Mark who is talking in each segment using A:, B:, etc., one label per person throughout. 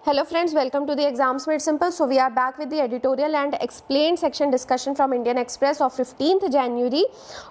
A: Hello friends, welcome to the Exams Made Simple. So we are back with the editorial and explained section discussion from Indian Express of 15th January.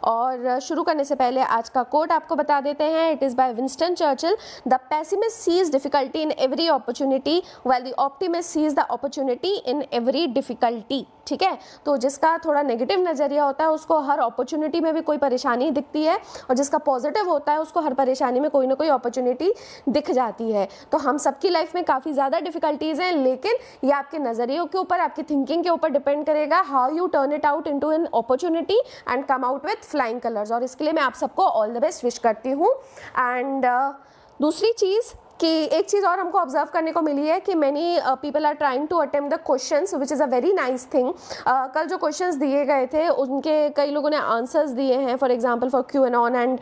A: और शुरू करने से पहले आज का coat आपको बता देते हैं. It is by Winston Churchill. The pessimist sees difficulty in every opportunity while the optimist sees the opportunity in every difficulty. ठीक है, तो जिसका थोड़ा नेगेटिव नज़रिया होता है उसको हर अपॉर्चुनिटी में भी कोई परेशानी दिखती है, और जिसका पॉजिटिव होता है उसको हर परेशानी में कोई ना कोई अपॉर्चुनिटी दिख जाती है. तो हम सबकी लाइफ में काफ़ी ज़्यादा डिफिकल्टीज हैं, लेकिन ये आपके नज़रियों के ऊपर, आपकी थिंकिंग के ऊपर डिपेंड करेगा how U turn it out into an opportunity and come out with flying colours. और इसके लिए मैं आप सबको ऑल द बेस्ट विश करती हूँ. एंड दूसरी चीज़ कि एक चीज़ और हमको ऑब्जर्व करने को मिली है कि many people are trying to attempt the questions which is a very nice thing. कल जो क्वेश्चंस दिए गए थे उनके कई लोगों ने आंसर्स दिए हैं. For example for QAnon and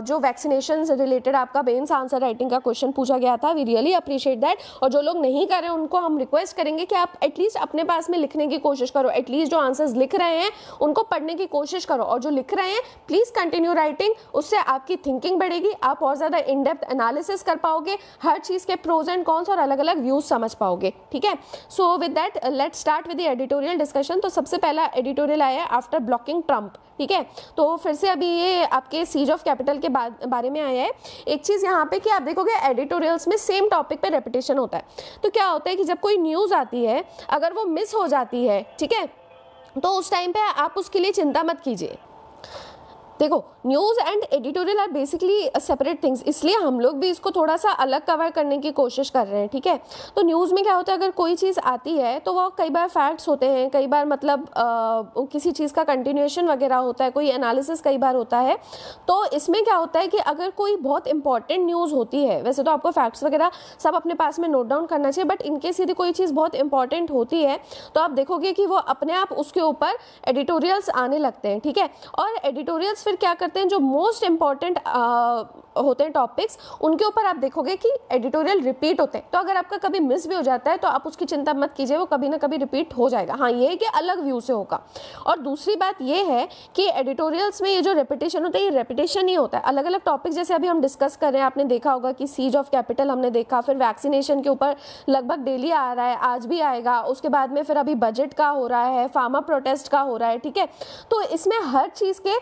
A: जो वैक्सीनेशन से रिलेटेड आपका मेंस आंसर राइटिंग का क्वेश्चन पूछा गया था. We really appreciate that. और जो लोग नहीं कर रहे हैं उनको हम रिक्वेस्ट करेंगे कि आप एटलीस्ट अपने पास में लिखने की कोशिश करो. एटलीस्ट जो आंसर्स लिख रहे हैं उनको पढ़ने की कोशिश करो, और जो लिख रहे हैं प्लीज़ कंटिन्यू राइटिंग. उससे आपकी थिंकिंग बढ़ेगी, आप और ज़्यादा इन डेप्थ एनालिसिस कर पाओगे, हर चीज़ के प्रोज एंड कॉन्स और अलग अलग व्यूज समझ पाओगे. ठीक है, so with that let's start with the editorial discussion. तो सबसे पहला एडिटोरियल आया है आफ्टर ब्लॉकिंग ट्रम्प. ठीक है, तो फिर से अभी ये आपके सीज ऑफ कैपिटल के बारे में आया है. एक चीज़ यहाँ पे कि आप देखोगे एडिटोरियल्स में सेम टॉपिक पे रेपिटेशन होता है. तो क्या होता है कि जब कोई न्यूज़ आती है, अगर वो मिस हो जाती है, ठीक है, तो उस टाइम पे आप उसके लिए चिंता मत कीजिए. देखो, news and editorial are basically separate things, इसलिए हम लोग भी इसको थोड़ा सा अलग कवर करने की कोशिश कर रहे हैं. ठीक है, तो न्यूज़ में क्या होता है, अगर कोई चीज़ आती है तो वो कई बार फैक्ट्स होते हैं, कई बार मतलब किसी चीज़ का कंटिन्यूएशन वगैरह होता है, कोई एनालिसिस कई बार होता है. तो इसमें क्या होता है कि अगर कोई बहुत इंपॉर्टेंट न्यूज़ होती है, वैसे तो आपको फैक्ट्स वगैरह सब अपने पास में नोट डाउन करना चाहिए, बट इनकेस यदि कोई चीज़ बहुत इंपॉर्टेंट होती है तो आप देखोगे कि वो अपने आप उसके ऊपर एडिटोरियल्स आने लगते हैं. ठीक है, और एडिटोरियल्स फिर क्या करते हैं, जो मोस्ट इंपॉर्टेंट होते हैं टॉपिक्स, उनके ऊपर आप देखोगे कि एडिटोरियल रिपीट होते हैं. तो अगर आपका कभी मिस भी हो जाता है तो आप उसकी चिंता मत कीजिए, वो कभी ना कभी रिपीट हो जाएगा. हाँ, ये है कि अलग व्यू से होगा. और दूसरी बात ये है कि एडिटोरियल्स में ये जो रेपिटेशन होता है, ये रेपिटेशन ही होता है. अलग अलग टॉपिक्स जैसे अभी हम डिस्कस कर रहे हैं, आपने देखा होगा कि सीज ऑफ कैपिटल हमने देखा, फिर वैक्सीनेशन के ऊपर लगभग डेली आ रहा है, आज भी आएगा. उसके बाद में फिर अभी बजट का हो रहा है, फार्मा प्रोटेस्ट का हो रहा है. ठीक है, तो इसमें हर चीज़ के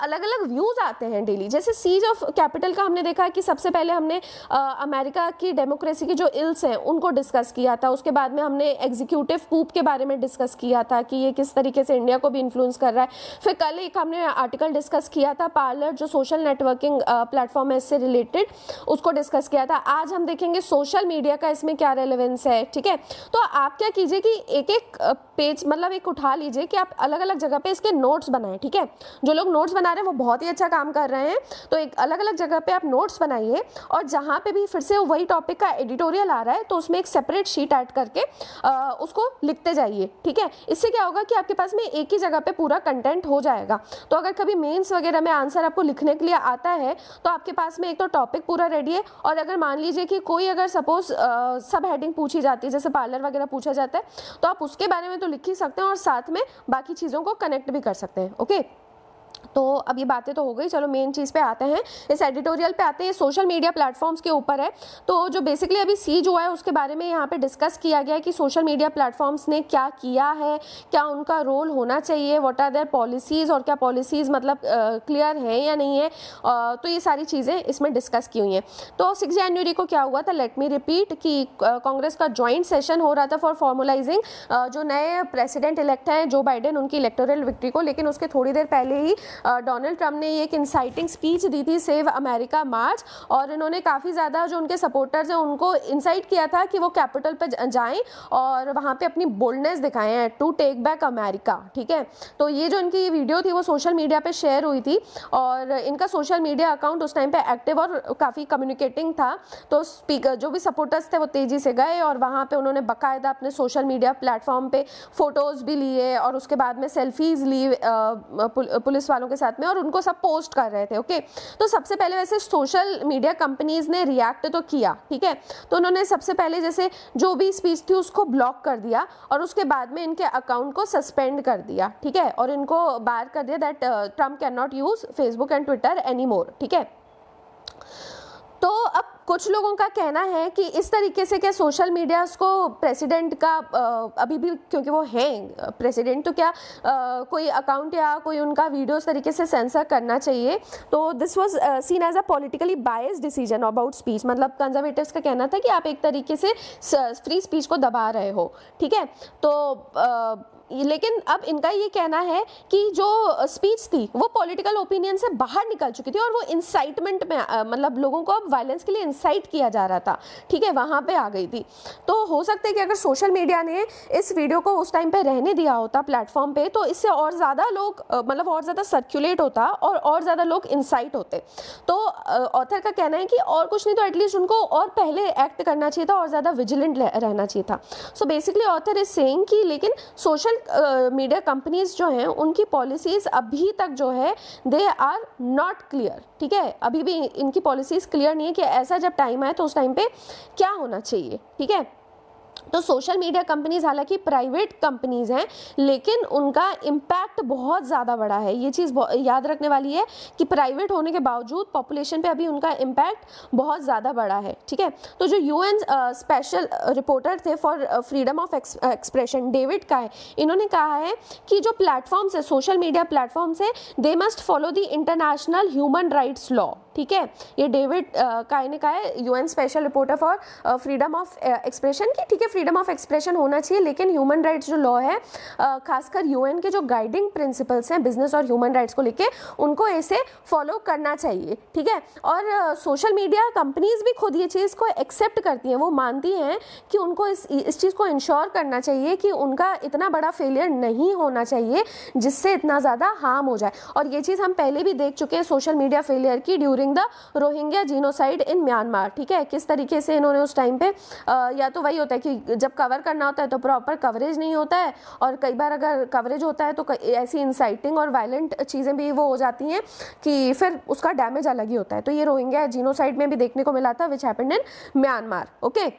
A: अलग अलग व्यूज आते हैं डेली. जैसे सीज ऑफ कैपिटल का हमने देखा कि सबसे पहले हमने अमेरिका की डेमोक्रेसी की जो इल्स हैं उनको डिस्कस किया था. उसके बाद में हमने एग्जीक्यूटिव कूप के बारे में डिस्कस किया था कि ये किस तरीके से इंडिया को भी इन्फ्लुएंस कर रहा है. फिर कल एक हमने आर्टिकल डिस्कस किया था पार्लर, जो सोशल नेटवर्किंग प्लेटफॉर्म है, इससे रिलेटेड, उसको डिस्कस किया था. आज हम देखेंगे सोशल मीडिया का इसमें क्या रेलेवेंस है. ठीक है, तो आप क्या कीजिए कि एक एक पेज मतलब एक उठा लीजिए कि आप अलग अलग जगह पे इसके नोट्स बनाएं. ठीक है, जो लोग नोट्स बना रहे हैं वो बहुत ही अच्छा काम कर रहे हैं. तो एक अलग अलग जगह पे आप नोट्स बनाइए, और जहाँ पे भी फिर से वही टॉपिक का एडिटोरियल आ रहा है तो उसमें एक सेपरेट शीट ऐड करके उसको लिखते जाइए. ठीक है, इससे क्या होगा कि आपके पास में एक ही जगह पे पूरा कंटेंट हो जाएगा. तो अगर कभी मेंस वगैरह में आंसर आपको लिखने के लिए आता है तो आपके पास में एक तो टॉपिक पूरा रेडी है, और अगर मान लीजिए कि कोई अगर सपोज सब हेडिंग पूछी जाती है, जैसे पार्लर वगैरह पूछा जाता है, तो आप उसके बारे में तो लिख ही सकते हैं और साथ में बाकी चीज़ों को कनेक्ट भी कर सकते हैं. ओके, तो अब ये बातें तो हो गई, चलो मेन चीज़ पे आते हैं, इस एडिटोरियल पे आते हैं. सोशल मीडिया प्लेटफॉर्म्स के ऊपर है. तो जो बेसिकली अभी सीज हुआ है उसके बारे में यहाँ पे डिस्कस किया गया है कि सोशल मीडिया प्लेटफॉर्म्स ने क्या किया है, क्या उनका रोल होना चाहिए, व्हाट आर देयर पॉलिसीज़, और क्या पॉलिसीज़ मतलब क्लियर है या नहीं है. तो ये सारी चीज़ें इसमें डिस्कस की हुई हैं. तो 6 जनवरी को क्या हुआ था, लेट मी रिपीट, कि कांग्रेस का ज्वाइंट सेशन हो रहा था फॉर फॉर्मुलाइजिंग जो नए प्रेसिडेंट इलेक्ट हैं जो बाइडेन, उनकी इलेक्टोरल विक्ट्री को. लेकिन उसके थोड़ी देर पहले ही डोनाल्ड ट्रंप ने एक इंसाइटिंग स्पीच दी थी, सेव अमेरिका मार्च, और इन्होंने काफ़ी ज़्यादा जो उनके सपोर्टर्स हैं उनको इंसाइट किया था कि वो कैपिटल पे जाएं और वहाँ पे अपनी बोल्डनेस दिखाएं हैं टू टेक बैक अमेरिका. ठीक है, तो ये जो इनकी वीडियो थी वो सोशल मीडिया पे शेयर हुई थी, और इनका सोशल मीडिया अकाउंट उस टाइम पे एक्टिव और काफ़ी कम्युनिकेटिंग था. तो स्पीकर जो भी सपोर्टर्स थे वो तेज़ी से गए और वहाँ पर उन्होंने बाकायदा अपने सोशल मीडिया प्लेटफॉर्म पर फोटोज़ भी लिए, और उसके बाद में सेल्फीज़ ली पुलिस वालों के साथ में, और उनको सब पोस्ट कर रहे थे. ओके, तो सबसे पहले वैसे सोशल मीडिया कंपनीज ने रिएक्ट तो किया. ठीक है, तो उन्होंने सबसे पहले जैसे जो भी स्पीच थी उसको ब्लॉक कर दिया, और उसके बाद में इनके अकाउंट को सस्पेंड कर दिया. ठीक है, और इनको बार कर दिया that Trump can not use Facebook and Twitter any more. ठीक है, तो अब कुछ लोगों का कहना है कि इस तरीके से क्या सोशल मीडिया को प्रेसिडेंट का अभी भी, क्योंकि वो हैं प्रेसिडेंट, तो क्या कोई अकाउंट या कोई उनका वीडियो इस तरीके से सेंसर करना चाहिए। तो this was seen as a politically biased decision about speech, मतलब कंजर्वेटिव्स का कहना था कि आप एक तरीके से फ्री स्पीच को दबा रहे हो, ठीक है। तो लेकिन अब इनका ये कहना है कि जो स्पीच थी वो पॉलिटिकल ओपिनियन से बाहर निकल चुकी थी और वो इंसाइटमेंट में मतलब लोगों को अब वायलेंस के लिए इंसाइट किया जा रहा था, ठीक है, वहाँ पे आ गई थी। तो हो सकता है कि अगर सोशल मीडिया ने इस वीडियो को उस टाइम पे रहने दिया होता प्लेटफॉर्म पे, तो इससे और ज़्यादा लोग मतलब और ज़्यादा सर्कुलेट होता और ज़्यादा लोग इंसाइट होते। तो ऑथर का कहना है कि और कुछ नहीं तो एटलीस्ट उनको और पहले एक्ट करना चाहिए था और ज़्यादा विजिलेंट रहना चाहिए था। So basically author is saying कि लेकिन सोशल मीडिया कंपनीज जो हैं उनकी पॉलिसीज़ अभी तक जो है दे आर नॉट क्लियर, ठीक है, अभी भी इनकी पॉलिसीज़ क्लियर नहीं है कि ऐसा जब टाइम आए तो उस टाइम पे क्या होना चाहिए, ठीक है। तो सोशल मीडिया कंपनीज हालांकि प्राइवेट कंपनीज हैं, लेकिन उनका इम्पैक्ट बहुत ज़्यादा बड़ा है। ये चीज़ याद रखने वाली है कि प्राइवेट होने के बावजूद पॉपुलेशन पे अभी उनका इम्पैक्ट बहुत ज़्यादा बड़ा है, ठीक है। तो जो यूएन स्पेशल रिपोर्टर थे for freedom of expression David का है, इन्होंने कहा है कि जो प्लेटफॉर्म्स है, सोशल मीडिया प्लेटफॉर्म्स है, they must follow the international human rights law, ठीक है। ये डेविड काय ने कहा है, UN special reporter for freedom of expression की, ठीक है, फ्रीडम ऑफ एक्सप्रेशन होना चाहिए, लेकिन ह्यूमन राइट्स जो लॉ है, खासकर यूएन के जो गाइडिंग प्रिंसिपल्स हैं बिजनेस और ह्यूमन राइट्स को लेके, उनको ऐसे फॉलो करना चाहिए, ठीक है। और सोशल मीडिया कंपनीज भी खुद ये चीज़ को एक्सेप्ट करती हैं, वो मानती हैं कि उनको इस चीज़ को इंश्योर करना चाहिए कि उनका इतना बड़ा फेलियर नहीं होना चाहिए जिससे इतना ज़्यादा हार्म हो जाए। और ये चीज़ हम पहले भी देख चुके हैं सोशल मीडिया फेलियर की during the Rohingya genocide in Myanmar, ठीक है। किस तरीके से इन्होंने उस टाइम पे या तो वही होता है कि जब कवर करना होता है तो प्रॉपर कवरेज नहीं होता है, और कई बार अगर कवरेज होता है तो ऐसी इंसाइटिंग और वायलेंट चीज़ें भी वो हो जाती हैं कि फिर उसका डैमेज अलग ही होता है। तो ये रोहिंग्या जीनोसाइड में भी देखने को मिला था, which happened in Myanmar, okay.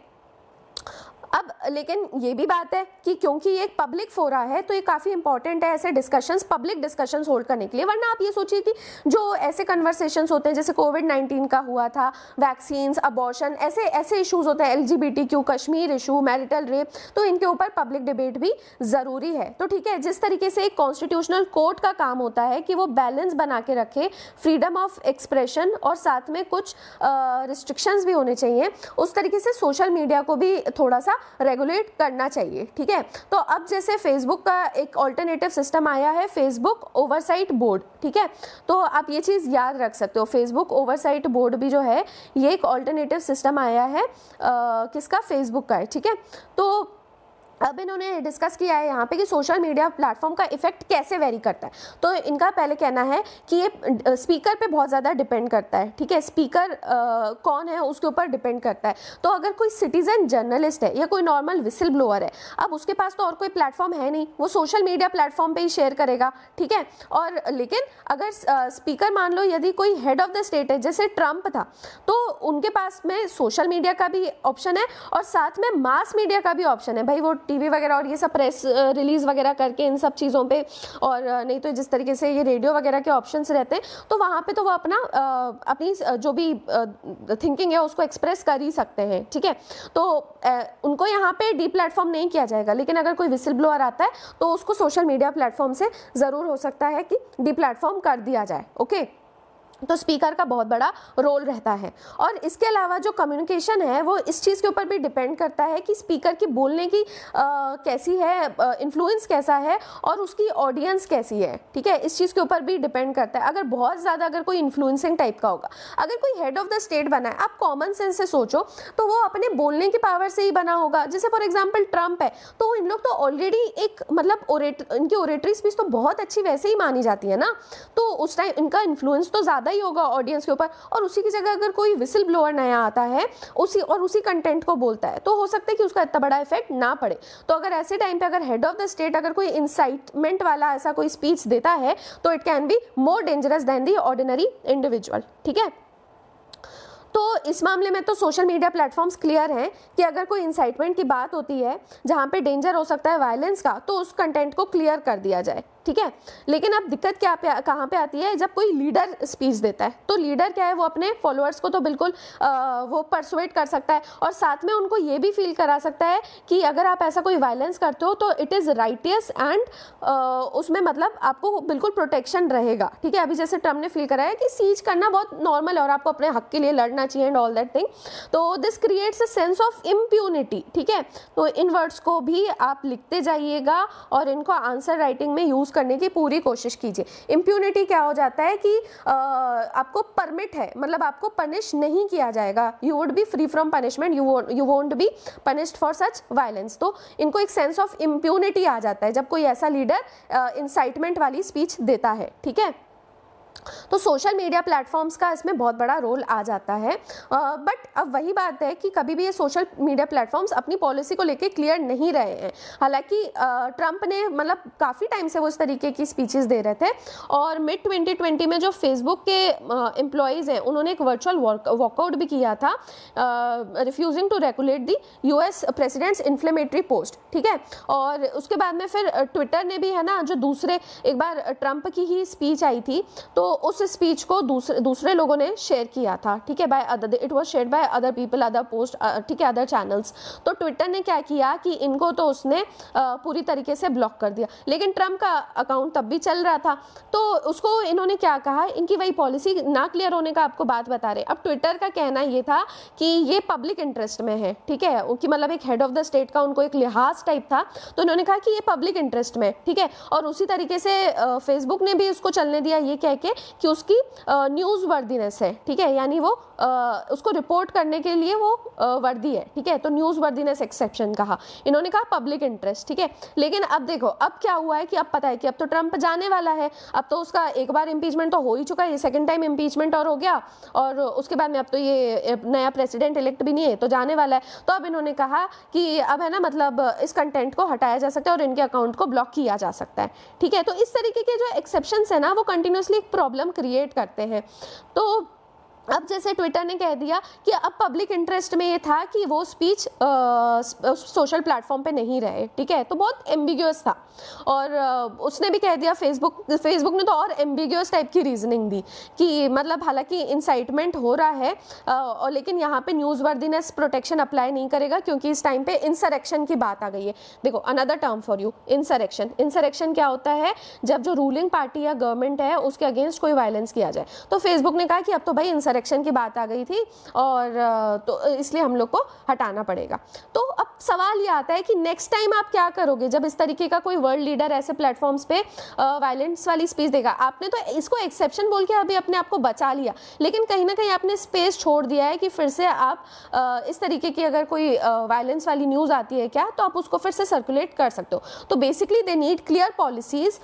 A: अब लेकिन ये भी बात है कि क्योंकि ये एक पब्लिक फोरा है तो ये काफ़ी इंपॉर्टेंट है ऐसे डिस्कशंस, पब्लिक डिस्कशंस होल्ड करने के लिए। वरना आप ये सोचिए कि जो ऐसे कन्वर्सेशंस होते हैं जैसे कोविड-19 का हुआ था, वैक्सीन्स, अबॉर्शन, ऐसे ऐसे इश्यूज होते हैं, LGBTQ, Kashmir issue, marital rape, तो इनके ऊपर पब्लिक डिबेट भी ज़रूरी है। तो ठीक है, जिस तरीके से एक कॉन्स्टिट्यूशनल कोर्ट का काम होता है कि वो बैलेंस बना के रखे फ्रीडम ऑफ एक्सप्रेशन और साथ में कुछ रिस्ट्रिक्शंस भी होने चाहिए, उस तरीके से सोशल मीडिया को भी थोड़ा सा रेगुलेट करना चाहिए, ठीक है। तो अब जैसे फेसबुक का एक ऑल्टरनेटिव सिस्टम आया है, फेसबुक ओवरसाइट बोर्ड, ठीक है। तो आप ये चीज़ याद रख सकते हो, फेसबुक ओवरसाइट बोर्ड भी जो है ये एक ऑल्टरनेटिव सिस्टम आया है, किसका, फेसबुक का है, ठीक है। तो अब इन्होंने डिस्कस किया है यहाँ पे कि सोशल मीडिया प्लेटफॉर्म का इफेक्ट कैसे वेरी करता है। तो इनका पहले कहना है कि ये स्पीकर पे बहुत ज़्यादा डिपेंड करता है, ठीक है, स्पीकर कौन है उसके ऊपर डिपेंड करता है। तो अगर कोई सिटीजन जर्नलिस्ट है या कोई नॉर्मल विसिल ब्लोअर है, अब उसके पास तो और कोई प्लेटफॉर्म है नहीं, वो सोशल मीडिया प्लेटफॉर्म पे ही शेयर करेगा, ठीक है। और लेकिन अगर स्पीकर मान लो यदि कोई हेड ऑफ द स्टेट है, जैसे ट्रम्प था, तो उनके पास में सोशल मीडिया का भी ऑप्शन है और साथ में मास मीडिया का भी ऑप्शन है। भाई वो टीवी वगैरह और ये सब प्रेस रिलीज वगैरह करके इन सब चीज़ों पे, और नहीं तो जिस तरीके से ये रेडियो वगैरह के ऑप्शंस रहते हैं, तो वहाँ पे तो वो अपना अपनी जो भी थिंकिंग है उसको एक्सप्रेस कर ही सकते हैं, ठीक है। तो उनको यहाँ पे डी प्लेटफॉर्म नहीं किया जाएगा, लेकिन अगर कोई विसिल ब्लोअर आता है तो उसको सोशल मीडिया प्लेटफॉर्म से ज़रूर हो सकता है कि डी प्लेटफॉर्म कर दिया जाए, ओके। तो स्पीकर का बहुत बड़ा रोल रहता है। और इसके अलावा जो कम्युनिकेशन है वो इस चीज़ के ऊपर भी डिपेंड करता है कि स्पीकर की बोलने की कैसी है, इन्फ्लुएंस कैसा है और उसकी ऑडियंस कैसी है, ठीक है, इस चीज़ के ऊपर भी डिपेंड करता है। अगर बहुत ज़्यादा अगर कोई इन्फ्लुएंसिंग टाइप का होगा, अगर कोई हेड ऑफ द स्टेट बना है, आप कॉमन सेंस से सोचो तो वो अपने बोलने की पावर से ही बना होगा। जैसे फॉर एग्जाम्पल ट्रम्प है, तो इन लोग तो ऑलरेडी एक मतलब इनकी ओरेटरी स्पीच तो बहुत अच्छी वैसे ही मानी जाती है ना, तो उस टाइम इनका इन्फ्लुएंस तो ज़्यादा ही होगा ऑडियंस के ऊपर। और उसी की जगह अगर कोई विसिल ब्लोअर नया आता है उसी कंटेंट को बोलता है, तो हो सकता है कि उसका इतना बड़ा इफेक्ट ना पड़े। तो अगर ऐसे टाइम पे अगर हेड ऑफ द स्टेट अगर कोई इंसाइटमेंट वाला ऐसा कोई स्पीच देता है तो it can be more dangerous than the ordinary individual, ठीक है। तो इस मामले में तो सोशल मीडिया प्लेटफॉर्म्स क्लियर हैं कि अगर कोई इंसाइटमेंट की बात होती है जहाँ पे डेंजर हो सकता है वायलेंस का, तो उस कंटेंट को क्लियर कर दिया जाए, ठीक है। लेकिन अब दिक्कत कहाँ पे आती है, जब कोई लीडर स्पीच देता है तो लीडर क्या है, वो अपने फॉलोअर्स को तो बिल्कुल वो परसुएट कर सकता है और साथ में उनको ये भी फील करा सकता है कि अगर आप ऐसा कोई वायलेंस करते हो तो इट इज़ राइटियस एंड उसमें मतलब आपको बिल्कुल प्रोटेक्शन रहेगा, ठीक है। अभी जैसे ट्रम्प ने फील कराया कि सीज करना बहुत नॉर्मल है और आपको अपने हक के लिए लड़ना चाहिए एंड ऑल दैट थिंग, तो this creates a sense of impunity, ठीक है। तो इन वर्ड्स को भी आप लिखते जाइएगा और इनको आंसर राइटिंग में यूज़ करने की पूरी कोशिश कीजिए। इम्प्यूनिटी क्या हो जाता है कि आपको परमिट है, मतलब आपको पनिश नहीं किया जाएगा, you would be free from punishment, you won't be punished for such violence. तो इनको एक सेंस ऑफ इम्प्यूनिटी आ जाता है जब कोई ऐसा लीडर इंसाइटमेंट वाली स्पीच देता है, ठीक है। तो सोशल मीडिया प्लेटफॉर्म्स का इसमें बहुत बड़ा रोल आ जाता है, बट अब वही बात है कि कभी भी ये सोशल मीडिया प्लेटफॉर्म्स अपनी पॉलिसी को लेके क्लियर नहीं रहे हैं। हालांकि ट्रंप ने मतलब काफ़ी टाइम से वो इस तरीके की स्पीचेस दे रहे थे और मिड 2020 में जो फेसबुक के एम्प्लॉयज़ हैं उन्होंने एक वर्चुअल वॉकआउट भी किया था, refusing to regulate the US president's inflammatory post, ठीक है। और उसके बाद में फिर ट्विटर ने भी है ना, जो दूसरे एक बार ट्रंप की ही स्पीच आई थी तो उस स्पीच को दूसरे लोगों ने शेयर किया था, ठीक है, by other, it was shared by other people, other post, ठीक है, अदर चैनल्स। तो ट्विटर ने क्या किया कि इनको तो उसने पूरी तरीके से ब्लॉक कर दिया, लेकिन ट्रंप का अकाउंट तब भी चल रहा था तो उसको इन्होंने क्या कहा, इनकी वही पॉलिसी ना क्लियर होने का आपको बात बता रहे। अब ट्विटर का कहना ये था कि ये पब्लिक इंटरेस्ट में है, ठीक है, कि मतलब एक हेड ऑफ द स्टेट का उनको एक लिहाज टाइप था, तो उन्होंने कहा कि ये पब्लिक इंटरेस्ट में, ठीक है। और उसी तरीके से फेसबुक ने भी उसको चलने दिया ये कह के कि उसकी न्यूज़ वर्दीनेस है, ठीक है, यानी वो उसको रिपोर्ट करने के लिए वो वर्दी है, ठीक है। तो न्यूज़ वर्दीनेस एक्सेप्शन कहा, इन्होंने कहा पब्लिक इंटरेस्ट, ठीक है। लेकिन अब देखो अब क्या हुआ है कि अब पता है कि अब तो ट्रंप जाने वाला है, अब तो उसका एक बार इम्पीचमेंट तो हो ही चुका है, ये सेकंड टाइम इम्पीचमेंट और हो गया और उसके बाद में अब तो ये नया प्रेसिडेंट इलेक्ट भी नहीं है, तो जाने वाला है। तो अब इन्होंने कहा कि अब है ना, मतलब इस कंटेंट को हटाया जा सकता है और इनके अकाउंट को ब्लॉक किया जा सकता है, ठीक है। तो इस तरीके के जो एक्सेप्शंस है ना वो कंटिन्यूसली एक प्रॉब्लम क्रिएट करते हैं। तो अब जैसे ट्विटर ने कह दिया कि अब पब्लिक इंटरेस्ट में ये था कि वो स्पीच सोशल प्लेटफॉर्म पे नहीं रहे, ठीक है, तो बहुत एम्बिग्यूअस था। और उसने भी कह दिया, फेसबुक ने तो और एम्बिग्यूअस टाइप की रीजनिंग दी कि मतलब हालांकि इंसाइटमेंट हो रहा है और लेकिन यहाँ पे न्यूज़ वर्दीनेस प्रोटेक्शन अप्लाई नहीं करेगा क्योंकि इस टाइम पे इंसरेक्शन की बात आ गई है। देखो another term for you, insurrection क्या होता है, जब जो रूलिंग पार्टी या गवर्नमेंट है उसके अगेंस्ट कोई वायलेंस किया जाए। तो फेसबुक ने कहा कि अब तो भाई इंसरेक्शन की बात आ गई थी और तो इसलिए हम लोग को हटाना पड़ेगा। तो अब सवाल ये आता है कि नेक्स्ट टाइम आप क्या करोगे जब इस तरीके का कोई वर्ल्ड लीडर ऐसे प्लेटफॉर्म्स पे वायलेंस वाली स्पीच देगा। आपने तो इसको एक्सेप्शन बोल के अभी अपने आप को बचा लिया, लेकिन कहीं ना कहीं आपने स्पेस छोड़ दिया है कि फिर से आप इस तरीके की अगर कोई वायलेंस वाली न्यूज़ आती है क्या, तो आप उसको फिर से सर्कुलेट कर सकते हो। तो basically they need clear policies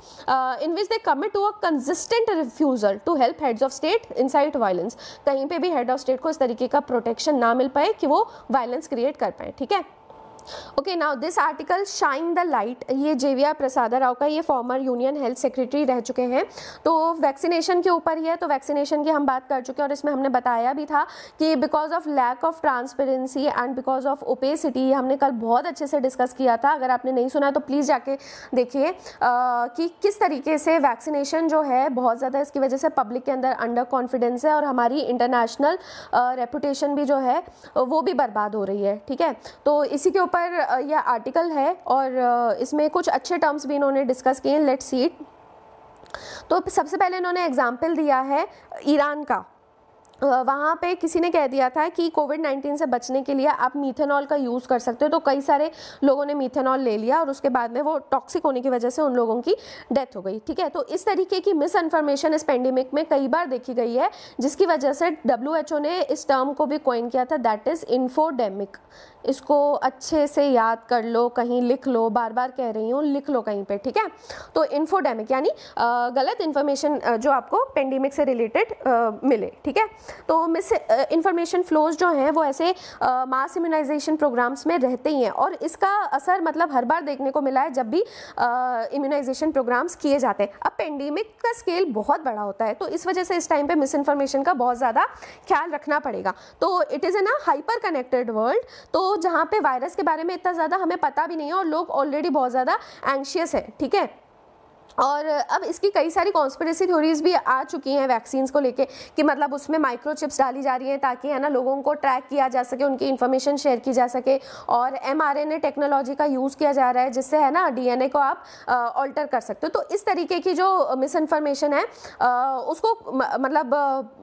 A: in which they commit to a consistent refusal to help heads of state incite violence. कहीं पे भी हेड ऑफ स्टेट को इस तरीके का प्रोटेक्शन ना मिल पाए कि वो वायलेंस क्रिएट कर पाए, ठीक है। Okay, now this article shine the light, ये जेवियर प्रसाद राव का, ये फॉर्मर यूनियन हेल्थ सेक्रेटरी रह चुके हैं। तो वैक्सीनेशन के ऊपर ही है, तो वैक्सीनेशन की हम बात कर चुके हैं और इसमें हमने बताया भी था कि because of lack of transparency and because of opacity, हमने कल बहुत अच्छे से डिस्कस किया था। अगर आपने नहीं सुना तो प्लीज़ जाके देखिए कि किस तरीके से वैक्सीनेशन जो है बहुत ज़्यादा इसकी वजह से पब्लिक के अंदर अंडर कॉन्फिडेंस है और हमारी इंटरनेशनल रेपुटेशन भी जो है वो भी बर्बाद हो रही है, ठीक है। तो इसी के ऊपर यह आर्टिकल है और इसमें कुछ अच्छे टर्म्स भी इन्होंने डिस्कस किए हैं। Let's see it. तो सबसे पहले इन्होंने एग्जाम्पल दिया है ईरान का। वहाँ पे किसी ने कह दिया था कि कोविड-19 से बचने के लिए आप मीथेनॉल का यूज़ कर सकते हो। तो कई सारे लोगों ने मीथेनॉल ले लिया और उसके बाद में वो टॉक्सिक होने की वजह से उन लोगों की डेथ हो गई, ठीक है। तो इस तरीके की मिस इन्फॉर्मेशन इस पेंडेमिक में कई बार देखी गई है, जिसकी वजह से WHO ने इस टर्म को भी कॉइन किया था, दैट इज़ इन्फोडेमिक। इसको अच्छे से याद कर लो, कहीं लिख लो, बार बार कह रही हूँ, लिख लो कहीं पे, ठीक है। तो इन्फोडेमिक यानी गलत इन्फॉर्मेशन जो आपको पेंडेमिक से रिलेटेड मिले, ठीक है। तो मिस इन्फॉर्मेशन फ्लोज जो हैं वो ऐसे मास इम्यूनाइजेशन प्रोग्राम्स में रहते ही हैं और इसका असर मतलब हर बार देखने को मिला है जब भी इम्यूनाइजेशन प्रोग्राम्स किए जाते हैं। अब पेंडेमिक का स्केल बहुत बड़ा होता है, तो इस वजह से इस टाइम पे मिस इन्फॉर्मेशन का बहुत ज़्यादा ख्याल रखना पड़ेगा। तो it is in a hyper connected world, तो जहाँ पे वायरस के बारे में इतना ज़्यादा हमें पता भी नहीं है और लोग ऑलरेडी बहुत ज़्यादा एंग्शियस है, ठीक है। और अब इसकी कई सारी कॉन्स्पिरेसी थ्योरीज भी आ चुकी हैं वैक्सीन्स को लेके कि मतलब उसमें माइक्रोचिप्स डाली जा रही हैं ताकि है ना लोगों को ट्रैक किया जा सके, उनकी इन्फॉर्मेशन शेयर की जा सके, और mRNA टेक्नोलॉजी का यूज़ किया जा रहा है जिससे है ना DNA को आप ऑल्टर कर सकते हो। तो इस तरीके की जो मिस इन्फॉर्मेशन है उसको मतलब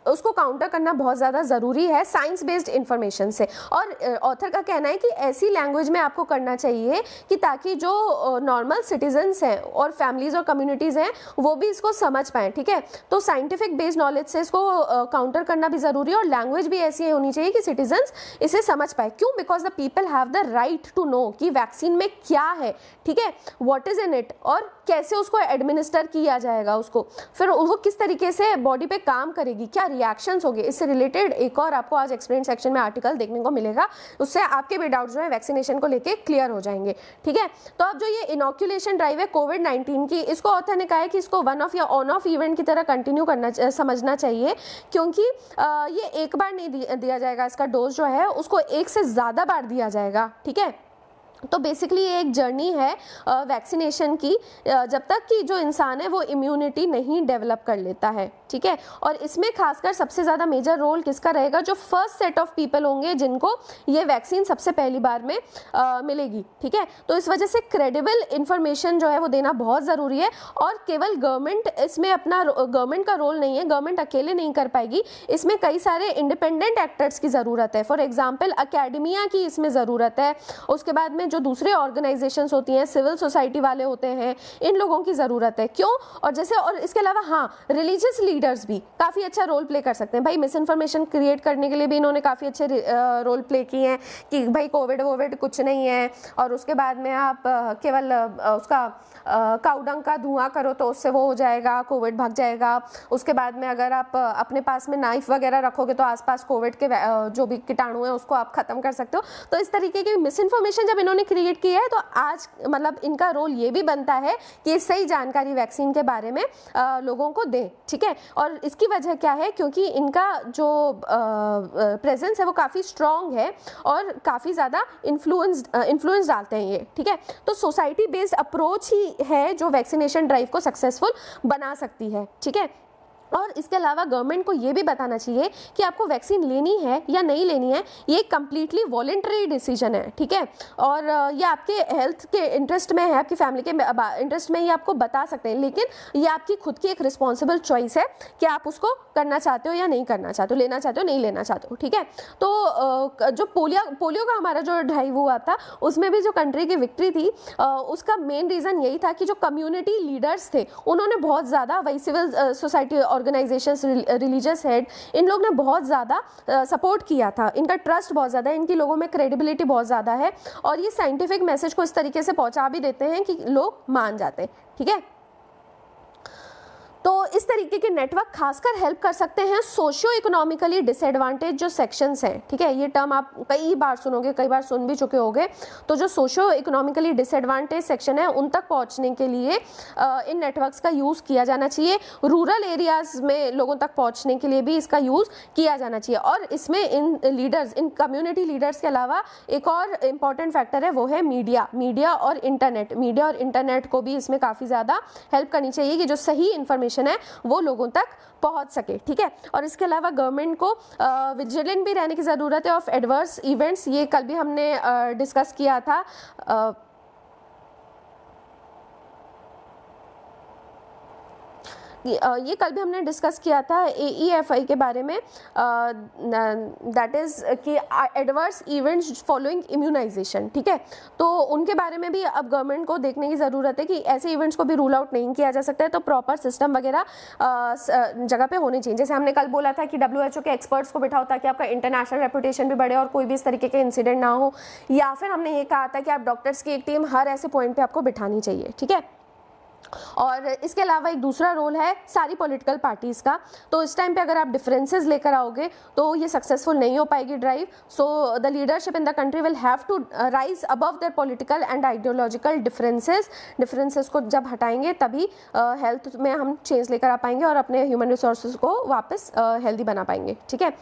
A: उसको काउंटर करना बहुत ज़्यादा ज़रूरी है साइंस बेस्ड इंफॉर्मेशन से। और ऑथर का कहना है कि ऐसी लैंग्वेज में आपको करना चाहिए कि ताकि जो नॉर्मल सिटीजन्स हैं और फैमिलीज़ और कम्युनिटीज़ हैं वो भी इसको समझ पाएँ, ठीक है। तो साइंटिफिक बेस्ड नॉलेज से इसको काउंटर करना भी ज़रूरी है और लैंग्वेज भी ऐसी होनी चाहिए कि सिटीजन्स इसे समझ पाए। क्यों? Because the people have the right to know कि वैक्सीन में क्या है, ठीक है, व्हाट इज़ इन इट, और कैसे उसको एडमिनिस्टर किया जाएगा, उसको फिर वो किस तरीके से बॉडी पे काम करेगी, क्या रिएक्शंस होंगे। इससे रिलेटेड एक और आपको आज एक्सप्लेन सेक्शन में आर्टिकल देखने को मिलेगा, उससे आपके भी डाउट्स जो है वैक्सीनेशन को लेके क्लियर हो जाएंगे, ठीक है। तो अब जो ये इनोक्यूलेशन ड्राइव है कोविड-19 की, इसको ऑथर ने कहा है कि इसको वन ऑफ या ऑन ऑफ इवेंट की तरह कंटिन्यू करना समझना चाहिए, क्योंकि ये एक बार नहीं दिया जाएगा, इसका डोज जो है उसको एक से ज़्यादा बार दिया जाएगा, ठीक है। तो बेसिकली ये एक जर्नी है वैक्सीनेशन की, जब तक कि जो इंसान है वो इम्यूनिटी नहीं डेवलप कर लेता है, ठीक है। और इसमें खासकर सबसे ज़्यादा मेजर रोल किसका रहेगा? जो फर्स्ट सेट ऑफ पीपल होंगे जिनको ये वैक्सीन सबसे पहली बार में मिलेगी, ठीक है। तो इस वजह से क्रेडिबल इंफॉर्मेशन जो है वो देना बहुत ज़रूरी है, और केवल गवर्नमेंट इसमें अपना गवर्नमेंट का रोल नहीं है, गवर्नमेंट अकेले नहीं कर पाएगी, इसमें कई सारे इंडिपेंडेंट एक्टर्स की ज़रूरत है। फॉर एग्जाम्पल अकेडमिया की इसमें ज़रूरत है, उसके बाद में जो दूसरे ऑर्गेनाइजेशंस होती हैं, सिविल सोसाइटी वाले होते हैं, इन लोगों की ज़रूरत है। क्यों? और जैसे और इसके अलावा हाँ, रिलीजियस लीडर्स भी काफ़ी अच्छा रोल प्ले कर सकते हैं। भाई मिस इन्फॉर्मेशन क्रिएट करने के लिए भी इन्होंने काफ़ी अच्छे रोल प्ले किए हैं कि भाई कोविड कुछ नहीं है, और उसके बाद में आप केवल उसका काउडंग का धुआं करो तो उससे वो हो जाएगा, कोविड भाग जाएगा। उसके बाद में अगर आप अपने पास में नाइफ वगैरह रखोगे तो आसपास कोविड के जो भी कीटाणु हैं उसको आप ख़त्म कर सकते हो। तो इस तरीके की मिस इन्फॉर्मेशन जब इन्होंने क्रिएट किया है तो आज मतलब इनका रोल ये भी बनता है कि सही जानकारी वैक्सीन के बारे में लोगों को दें, ठीक है। और इसकी वजह क्या है? क्योंकि इनका जो प्रेजेंस है वो काफ़ी स्ट्रॉन्ग है और काफ़ी ज़्यादा इन्फ्लुएंस डालते हैं ये, ठीक है। तो सोसाइटी बेस्ड अप्रोच ही है जो वैक्सीनेशन ड्राइव को सक्सेसफुल बना सकती है, ठीक है। और इसके अलावा गवर्नमेंट को ये भी बताना चाहिए कि आपको वैक्सीन लेनी है या नहीं लेनी है, ये कम्प्लीटली वॉलेंटरी डिसीजन है, ठीक है। और ये आपके हेल्थ के इंटरेस्ट में है, आपकी फैमिली के इंटरेस्ट में, ये आपको बता सकते हैं, लेकिन ये आपकी खुद की एक रिस्पॉन्सिबल चॉइस है कि आप उसको करना चाहते हो या नहीं करना चाहते हो, लेना चाहते हो नहीं लेना चाहते हो, ठीक है। तो जो पोलियो का हमारा जो ड्राइव हुआ था उसमें भी जो कंट्री की विक्ट्री थी उसका मेन रीज़न यही था कि जो कम्युनिटी लीडर्स थे उन्होंने बहुत ज़्यादा, वही civil society organisations, religious head, इन लोग ने बहुत ज़्यादा सपोर्ट किया था, इनका ट्रस्ट बहुत ज़्यादा है, इनकी लोगों में क्रेडिबिलिटी बहुत ज़्यादा है, और ये साइंटिफिक मैसेज को इस तरीके से पहुंचा भी देते हैं कि लोग मान जाते हैं, ठीक है। तो इस तरीके के नेटवर्क खासकर हेल्प कर सकते हैं सोशियो इकोनॉमिकली डिसएडवांटेज जो सेक्शंस हैं, ठीक है। ये टर्म आप कई बार सुनोगे, कई बार सुन भी चुके होंगे। तो जो सोशियो इकोनॉमिकली डिसएडवांटेज सेक्शन है उन तक पहुंचने के लिए इन नेटवर्क्स का यूज़ किया जाना चाहिए। रूरल एरियाज़ में लोगों तक पहुंचने के लिए भी इसका यूज़ किया जाना चाहिए। और इसमें इन लीडर्स, इन कम्युनिटी लीडर्स के अलावा एक और इम्पॉर्टेंट फैक्टर है, वो है मीडिया और इंटरनेट। मीडिया और इंटरनेट को भी इसमें काफ़ी ज़्यादा हेल्प करनी चाहिए कि जो सही इन्फॉर्मेशन है वो लोगों तक पहुंच सके, ठीक है। और इसके अलावा गवर्नमेंट को विजिलेंट भी रहने की ज़रूरत है ऑफ एडवर्स इवेंट्स। ये कल भी हमने डिस्कस किया था। ये कल भी हमने डिस्कस किया था AEFI के बारे में, दैट इज़ कि एडवर्स इवेंट्स फॉलोइंग इम्यूनाइजेशन, ठीक है। तो उनके बारे में भी अब गवर्नमेंट को देखने की ज़रूरत है कि ऐसे इवेंट्स को भी रूल आउट नहीं किया जा सकता है, तो प्रॉपर सिस्टम वगैरह जगह पे होने चाहिए। जैसे हमने कल बोला था कि WHO के एक्सपर्ट्स को बिठाओ ताकि आपका इंटरनेशनल रेपुटेशन भी बढ़े और कोई भी इस तरीके के इंसिडेंट ना हो, या फिर हमने ये कहा था कि आप डॉक्टर्स की एक टीम हर ऐसे पॉइंट पर आपको बिठानी चाहिए, ठीक है। और इसके अलावा एक दूसरा रोल है सारी पॉलिटिकल पार्टीज़ का। तो इस टाइम पे अगर आप डिफरेंसेस लेकर आओगे तो ये सक्सेसफुल नहीं हो पाएगी drive. So the leadership in the country will have to rise above their political and ideological differences को जब हटाएंगे तभी हेल्थ में हम चेंज लेकर आ पाएंगे और अपने ह्यूमन रिसोर्सेज को वापस हेल्दी बना पाएंगे, ठीक है।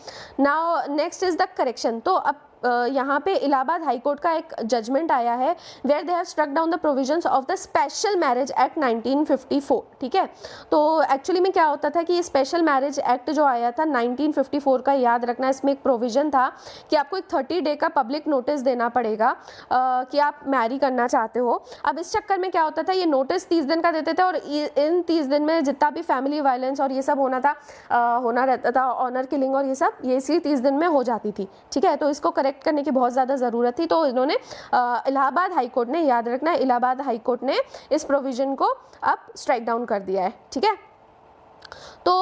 A: Now next is the correction. तो अब यहाँ पे इलाहाबाद हाई कोर्ट का एक जजमेंट आया है where they have struck down the provisions of the special marriage act 1954, ठीक है। तो एक्चुअली में क्या होता था कि ये स्पेशल मैरिज एक्ट जो आया था 1954 का, याद रखना इसमें एक प्रोविजन था कि आपको एक 30 डे का पब्लिक नोटिस देना पड़ेगा कि आप मैरी करना चाहते हो। अब इस चक्कर में क्या होता था, ये नोटिस 30 दिन का देते थे और इन 30 दिन में जितना भी फैमिली वायलेंस और ये सब होना रहता था, ऑनर किलिंग और ये इसी 30 दिन में हो जाती थी, ठीक है। तो इसको करेक्ट करने की बहुत ज़्यादा ज़रूरत थी, तो इन्होंने इलाहाबाद हाई कोर्ट ने, याद रखना इलाहाबाद हाई कोर्ट ने इस प्रोविजन को अब स्ट्राइक डाउन कर दिया है, ठीक है। तो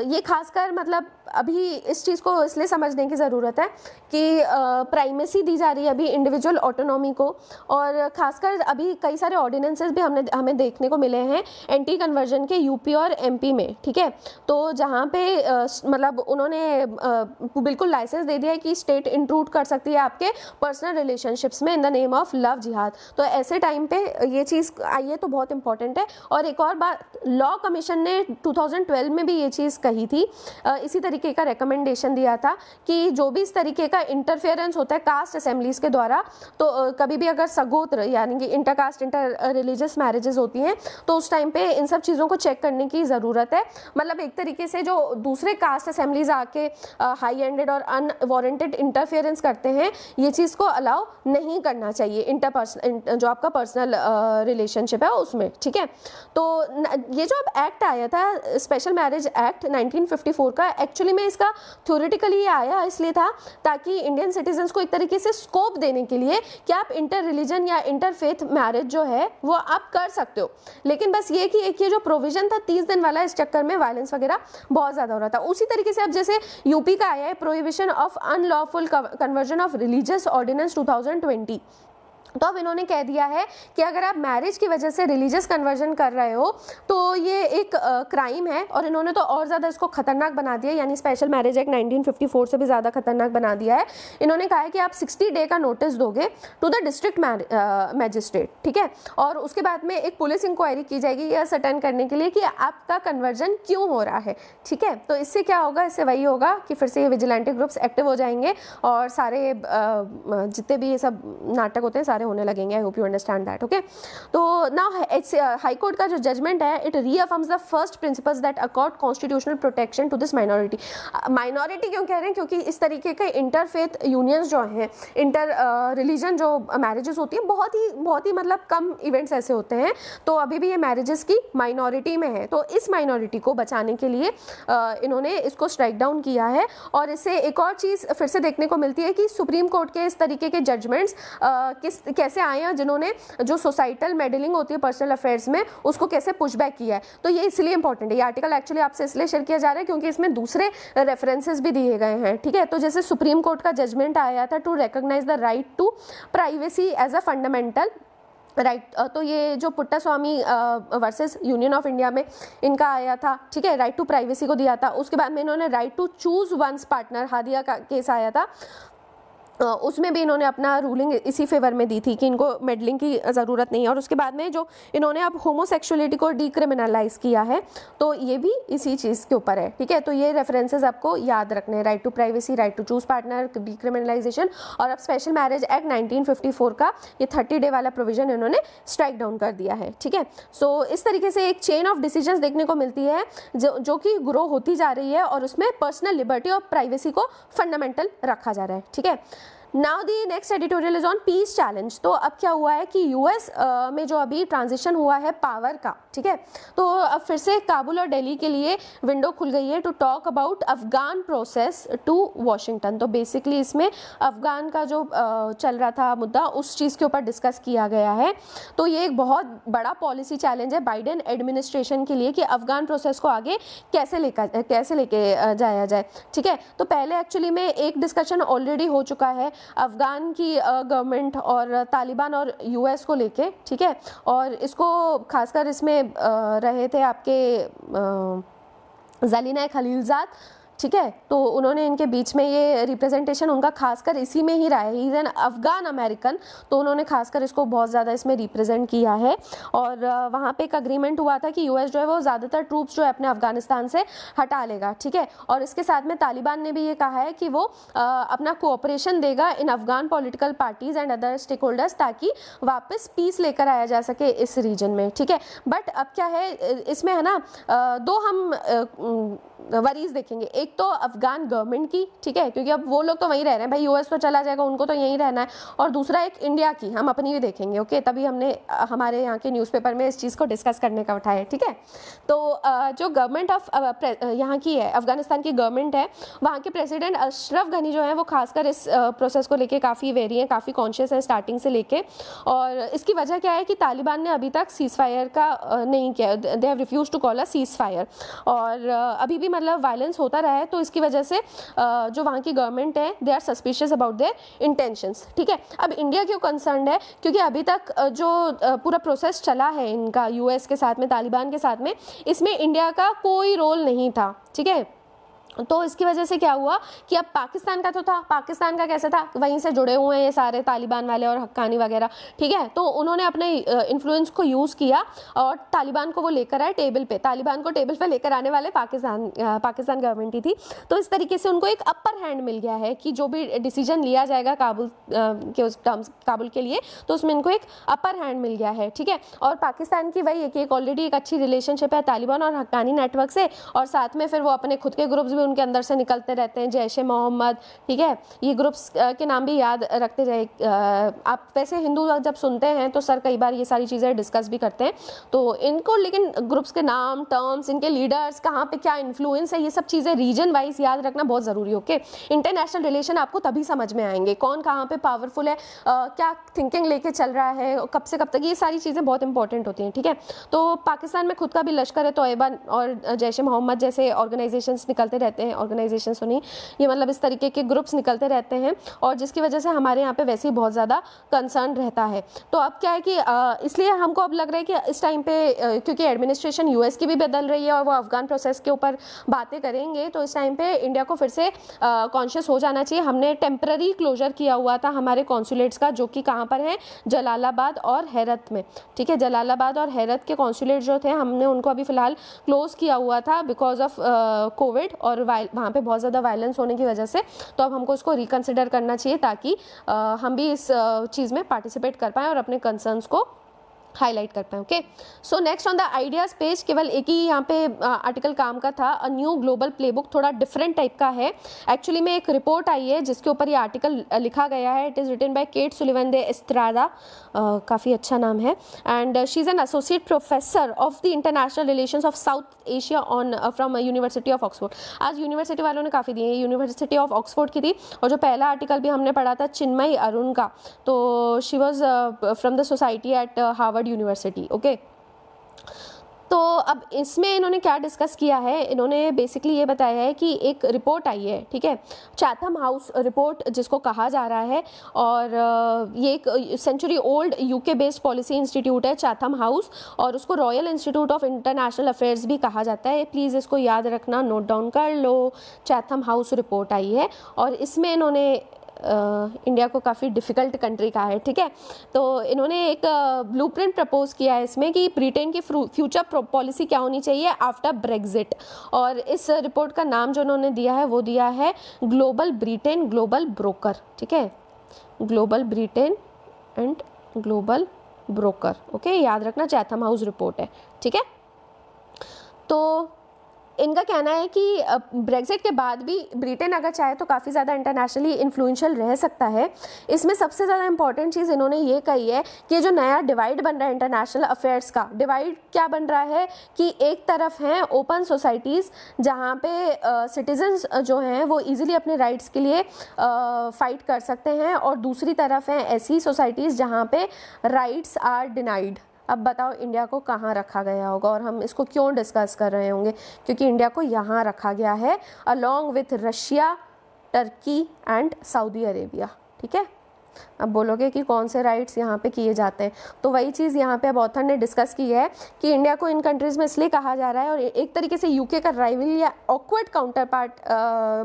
A: ये खासकर मतलब अभी इस चीज़ को इसलिए समझने की ज़रूरत है कि प्राइमेसी दी जा रही है अभी इंडिविजुअल ऑटोनॉमी को, और खासकर अभी कई सारे ऑर्डिनेंसेस भी हमें देखने को मिले हैं एंटी कन्वर्जन के यूपी और एमपी में, ठीक है। तो जहाँ पे मतलब उन्होंने बिल्कुल लाइसेंस दे दिया है कि स्टेट इंट्रूड कर सकती है आपके पर्सनल रिलेशनशिप्स में in the name of love जिहाद। तो ऐसे टाइम पे ये चीज़ आई है तो बहुत इंपॉर्टेंट है। और एक और बात, लॉ कमीशन ने 2012 में भी ये चीज़ कही थी, इसी तरीके का रिकमेंडेशन दिया था कि जो भी इस तरीके का इंटरफेरेंस होता है कास्ट असेंबलीज के द्वारा, तो कभी भी अगर सगोत्र यानी कि इंटरकास्ट इंटर रिलीजियस मैरिजेस होती हैं तो उस टाइम पे इन सब चीज़ों को चेक करने की ज़रूरत है। मतलब एक तरीके से जो दूसरे कास्ट असेंबलीज आके हाई एंडेड और अनवारंटेड इंटरफेरेंस करते हैं, ये चीज़ को अलाउ नहीं करना चाहिए इंटरपर्सनल जो आपका पर्सनल रिलेशनशिप है उसमें, ठीक है। तो ये जो अब एक्ट आया था स्पेशल मैरिज एक्ट 1954 का, एक्चुअली में इसका थ्योरेटिकली ये आया इसलिए था ताकि इंडियन सिटीजन्स को एक तरीके से स्कोप देने के लिए कि आप इंटर रिलीजन या इंटर फेथ मैरिज जो है वो आप कर सकते हो। लेकिन बस ये कि एक ये जो प्रोविजन था 30 दिन वाला, इस चक्कर में वायलेंस वगैरह बहुत ज़्यादा हो रहा था। उसी तरीके से अब जैसे यूपी का आया है prohibition of unlawful conversion of religious ordinance 2020, तो अब इन्होंने कह दिया है कि अगर आप मैरिज की वजह से रिलीजियस कन्वर्जन कर रहे हो तो ये एक क्राइम है, और इन्होंने तो और ज़्यादा इसको खतरनाक बना दिया, यानी स्पेशल मैरिज एक्ट 1954 से भी ज़्यादा खतरनाक बना दिया है। इन्होंने कहा है कि आप 60 डे का नोटिस दोगे टू द डिस्ट्रिक्ट मैजिस्ट्रेट, ठीक है, और उसके बाद में एक पुलिस इंक्वायरी की जाएगी यह सर्टेन करने के लिए कि आपका कन्वर्जन क्यों हो रहा है, ठीक है। तो इससे क्या होगा, इससे वही होगा कि फिर से ये विजिलेंटी ग्रुप्स एक्टिव हो जाएंगे और सारे जितने भी ये सब नाटक होते हैं सारे होने लगेंगे। I hope you understand that, okay. तो नाउ हाई कोर्ट का जो जजमेंट है, it reaffirms the first principles that accord constitutional protection to this minority. Minority क्यों कह रहे हैं, क्योंकि इस तरीके के इंटरफेथ यूनियंस जो हैं, इंटर रिलीजन जो मैरिजेस होती हैं, बहुत ही मतलब कम इवेंट्स ऐसे होते हैं, तो अभी भी ये मैरिजेस की माइनॉरिटी में है। तो इस माइनॉरिटी को बचाने के लिए इन्होंने इसको स्ट्राइक डाउन किया है। और इससे एक और चीज़ फिर से देखने को मिलती है कि सुप्रीम कोर्ट के इस तरीके के जजमेंट्स कैसे आए हैं, जिन्होंने जो सोसाइटल मेडलिंग होती है पर्सनल अफेयर्स में उसको कैसे पुशबैक किया है। तो ये इसलिए इंपॉर्टेंट है, ये आर्टिकल एक्चुअली आपसे इसलिए शेयर किया जा रहा है क्योंकि इसमें दूसरे रेफरेंसेस भी दिए गए हैं, ठीक है। तो जैसे सुप्रीम कोर्ट का जजमेंट आया था to recognise the right to privacy as a fundamental right, तो ये जो Puttaswamy versus union of India में इनका आया था, ठीक है, राइट टू प्राइवेसी को दिया था। उसके बाद में इन्होंने right to choose one's partner Hadiya का केस आया था, उसमें भी इन्होंने अपना रूलिंग इसी फेवर में दी थी कि इनको मेडलिंग की ज़रूरत नहीं है। और उसके बाद में जो इन्होंने अब होमोसेक्सुअलिटी को डीक्रिमिनलाइज किया है, तो ये भी इसी चीज़ के ऊपर है, ठीक है। तो ये रेफरेंसेस आपको याद रखने हैं, right to privacy, right to choose partner, decriminalization, और अब स्पेशल मैरिज एक्ट 1954 का ये 30 डे वाला प्रोविजन इन्होंने स्ट्राइक डाउन कर दिया है, ठीक है। सो इस तरीके से एक चेन ऑफ डिसीजंस देखने को मिलती है जो कि ग्रो होती जा रही है, और उसमें पर्सनल लिबर्टी और प्राइवेसी को फंडामेंटल रखा जा रहा है, ठीक है। Now the next editorial is on peace challenge. तो अब क्या हुआ है कि यूएस में जो अभी ट्रांजिशन हुआ है पावर का, ठीक है, तो अब फिर से काबुल और दिल्ली के लिए विंडो खुल गई है to talk about Afghan process to Washington. तो बेसिकली इसमें अफगान का जो चल रहा था मुद्दा, उस चीज़ के ऊपर डिस्कस किया गया है। तो ये एक बहुत बड़ा पॉलिसी चैलेंज है बाइडेन एडमिनिस्ट्रेशन के लिए कि अफगान प्रोसेस को आगे कैसे लेके जाया जाए, ठीक है। तो पहले एक्चुअली में एक डिस्कशन ऑलरेडी हो चुका है अफगान की गवर्नमेंट और तालिबान और यूएस को लेके, ठीक है, और इसको खासकर इसमें रहे थे आपके ज़ालिना खलीलज़ाद, ठीक है। तो उन्होंने इनके बीच में ये रिप्रेजेंटेशन उनका खासकर इसी में ही रहा है, he is an Afghan American, तो उन्होंने खासकर इसको बहुत ज़्यादा इसमें रिप्रेजेंट किया है। और वहाँ पे एक अग्रीमेंट हुआ था कि यूएस जो है वो ज़्यादातर ट्रूप्स जो है अपने अफगानिस्तान से हटा लेगा, ठीक है। और इसके साथ में तालिबान ने भी ये कहा है कि वो अपना कोऑपरेशन देगा इन Afghan political parties and other stakeholders, ताकि वापस पीस लेकर आया जा सके इस रीजन में, ठीक है। बट अब क्या है इसमें है ना, दो हम वरीज देखेंगे, एक तो अफगान गवर्नमेंट की, ठीक है, क्योंकि अब वो लोग तो वहीं रह रहे हैं भाई, यूएस तो चला जाएगा, उनको तो यहीं रहना है। और दूसरा एक इंडिया की, हम अपनी भी देखेंगे, ओके। तभी हमने हमारे यहाँ के न्यूज़पेपर में इस चीज़ को डिस्कस करने का उठाया, ठीक है। तो जो गवर्नमेंट ऑफ यहाँ की है, अफगानिस्तान की गवर्नमेंट है, वहाँ के प्रेसिडेंट अशरफ गनी जो है वो खासकर इस प्रोसेस को लेके काफ़ी वेरी हैं, काफ़ी कॉन्शियस हैं स्टार्टिंग से लेके। और इसकी वजह क्या है कि तालिबान ने अभी तक सीज़ फायर का नहीं किया, they have refuse to call a ceasefire, और अभी भी मतलब वायलेंस होता रहा है। तो इसकी वजह से जो वहाँ की गवर्नमेंट है, they are suspicious about their intentions, ठीक है। अब इंडिया क्यों कंसर्न है, क्योंकि अभी तक जो पूरा प्रोसेस चला है इनका यूएस के साथ में, तालिबान के साथ में, इसमें इंडिया का कोई रोल नहीं था, ठीक है। तो इसकी वजह से क्या हुआ कि अब पाकिस्तान का तो था, पाकिस्तान का कैसे था, वहीं से जुड़े हुए हैं ये सारे तालिबान वाले और हक्कानी वगैरह, ठीक है। तो उन्होंने अपने इन्फ्लुएंस को यूज़ किया और तालिबान को वो लेकर आए टेबल पे, तालिबान को टेबल पे लेकर आने वाले पाकिस्तान गवर्नमेंट ही थी। तो इस तरीके से उनको एक अपर हैंड मिल गया है कि जो भी डिसीजन लिया जाएगा काबुल के उस टर्म्स, काबुल के लिए, तो उसमें इनको एक अपर हैंड मिल गया है, ठीक है। और पाकिस्तान की वही एक ऑलरेडी एक अच्छी रिलेशनशिप है तालिबान और हक्कानी नेटवर्क से, और साथ में फिर वो अपने खुद के ग्रुप्स उनके अंदर से निकलते रहते हैं, जैश ए मोहम्मद, ठीक है। ये ग्रुप्स के नाम भी याद रखते जाए। आप वैसे हिंदू जब सुनते हैं तो सर कई बार ये सारी चीज़ें डिस्कस भी करते हैं, तो इनको लेकिन ग्रुप्स के नाम, टर्म्स, इनके लीडर्स, कहाँ पे क्या इन्फ्लुएंस है, ये सब चीज़ें रीजन वाइज याद रखना बहुत ज़रूरी है, ओके। इंटरनेशनल रिलेशन आपको तभी समझ में आएंगे, कौन कहाँ पे पावरफुल है, क्या थिंकिंग लेके चल रहा है, कब से कब तक, ये सारी चीज़ें बहुत इंपॉर्टेंट होती हैं, ठीक है। तो पाकिस्तान में खुद का भी लश्कर है तोयबा और जैश ए मोहम्मद जैसे ऑर्गेनाइजेशंस निकलते रहते हैं, ऑर्गेनाइजेशंस तो नहीं, ये मतलब इस तरीके के ग्रुप्स निकलते रहते हैं, और जिसकी वजह से हमारे यहाँ पे वैसे ही बहुत ज़्यादा कंसर्न रहता है। तो अब क्या है कि इसलिए हमको अब लग रहा है कि इस टाइम पे क्योंकि एडमिनिस्ट्रेशन यूएस की भी बदल रही है और वो अफगान प्रोसेस के ऊपर बातें करेंगे, तो इस टाइम पे इंडिया को फिर से कॉन्शियस हो जाना चाहिए। हमने टेम्पररी क्लोजर किया हुआ था हमारे कॉन्सुलेट्स का, जो कि कहाँ पर है, जलालाबाद और हैरत में, ठीक है। जलालाबाद और हैरत के कॉन्सुलेट जो थे, हमने उनको अभी फ़िलहाल क्लोज़ किया हुआ था बिकॉज ऑफ कोविड और वहाँ पे बहुत ज़्यादा वायलेंस होने की वजह से। तो अब हमको इसको रिकन्सिडर करना चाहिए ताकि हम भी इस चीज़ में पार्टिसिपेट कर पाएँ और अपने कंसर्न्स को हाईलाइट कर पाए, okay. So next on the ideas page केवल एक ही यहाँ पे आर्टिकल काम का था, अ न्यू ग्लोबल प्लेबुक, थोड़ा डिफरेंट टाइप का है। एक्चुअली में एक रिपोर्ट आई है जिसके ऊपर ये आर्टिकल लिखा गया है। It is written by Kate Sullivan de Estrada, काफ़ी अच्छा नाम है, and she is an associate professor of the international relations of South Asia on from University of Oxford. आज यूनिवर्सिटी वालों ने काफ़ी दिए, यूनिवर्सिटी ऑफ ऑक्सफोर्ड की थी। और जो पहला आर्टिकल भी हमने पढ़ा था चिन्मयी अरुण का, तो she was from the society at Harvard university, okay. तो अब इसमें इन्होंने क्या डिस्कस किया है, इन्होंने बेसिकली ये बताया है कि एक रिपोर्ट आई है, ठीक है, चैथम हाउस रिपोर्ट जिसको कहा जा रहा है, और ये एक century old UK based policy institute है चैथम हाउस, और उसको Royal Institute of International Affairs भी कहा जाता है। प्लीज़ इसको याद रखना, नोट डाउन कर लो। चैथम हाउस रिपोर्ट आई है और इसमें इन्होंने इंडिया को काफ़ी डिफ़िकल्ट कंट्री कहा है, ठीक है। तो इन्होंने एक ब्लूप्रिंट प्रपोज किया है इसमें कि ब्रिटेन की फ्यूचर पॉलिसी क्या होनी चाहिए आफ्टर ब्रेग्जिट, और इस रिपोर्ट का नाम जो उन्होंने दिया है वो दिया है ग्लोबल ब्रिटेन ग्लोबल ब्रोकर, ठीक है, global Britain and global broker, okay. याद रखना चैथम हाउस रिपोर्ट है, ठीक है। तो इनका कहना है कि ब्रेग्जिट के बाद भी ब्रिटेन अगर चाहे तो काफ़ी ज़्यादा इंटरनेशनली इन्फ्लुएंशियल रह सकता है। इसमें सबसे ज़्यादा इंपॉर्टेंट चीज़ इन्होंने ये कही है कि जो नया डिवाइड बन रहा है इंटरनेशनल अफेयर्स का, डिवाइड क्या बन रहा है कि एक तरफ हैं ओपन सोसाइटीज़ जहाँ पे सिटीजन्स जो हैं वो ईजिली अपने राइट्स के लिए फ़ाइट कर सकते हैं, और दूसरी तरफ हैं ऐसी सोसाइटीज़ जहाँ पे राइट्स आर डिनाइड। अब बताओ इंडिया को कहाँ रखा गया होगा, और हम इसको क्यों डिस्कस कर रहे होंगे, क्योंकि इंडिया को यहाँ रखा गया है along with Russia, Turkey and Saudi Arabia, ठीक है। अब बोलोगे कि कौन से राइट्स यहाँ पे किए जाते हैं, तो वही चीज़ यहाँ पे अब ऑथर ने डिस्कस की है कि इंडिया को इन कंट्रीज़ में इसलिए कहा जा रहा है और एक तरीके से यूके का राइवल या ऑकवर्ड काउंटर पार्ट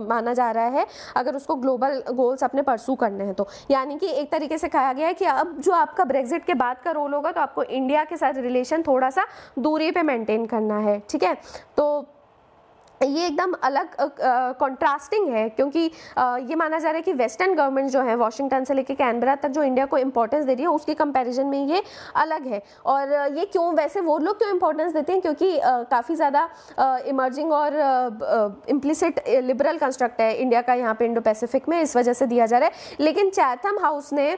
A: माना जा रहा है अगर उसको ग्लोबल गोल्स अपने परसू करने हैं तो। यानी कि एक तरीके से कहा गया है कि अब जो आपका ब्रेग्जिट के बाद का रोल होगा तो आपको इंडिया के साथ रिलेशन थोड़ा सा दूरी पे मेंटेन करना है, ठीक है। तो ये एकदम अलग कॉन्ट्रास्टिंग है, क्योंकि ये माना जा रहा है कि वेस्टर्न गवर्नमेंट जो है वाशिंगटन से लेकर कैनबरा तक जो इंडिया को इंपॉर्टेंस दे रही है उसके कंपैरिजन में ये अलग है। और ये क्यों, वैसे वो लोग क्यों इंपॉर्टेंस देते हैं, क्योंकि काफ़ी ज़्यादा इमर्जिंग और इम्प्लिसिट लिबरल कंस्ट्रक्ट है इंडिया का यहाँ पे इंडो पैसिफिक में, इस वजह से दिया जा रहा है। लेकिन चैथम हाउस ने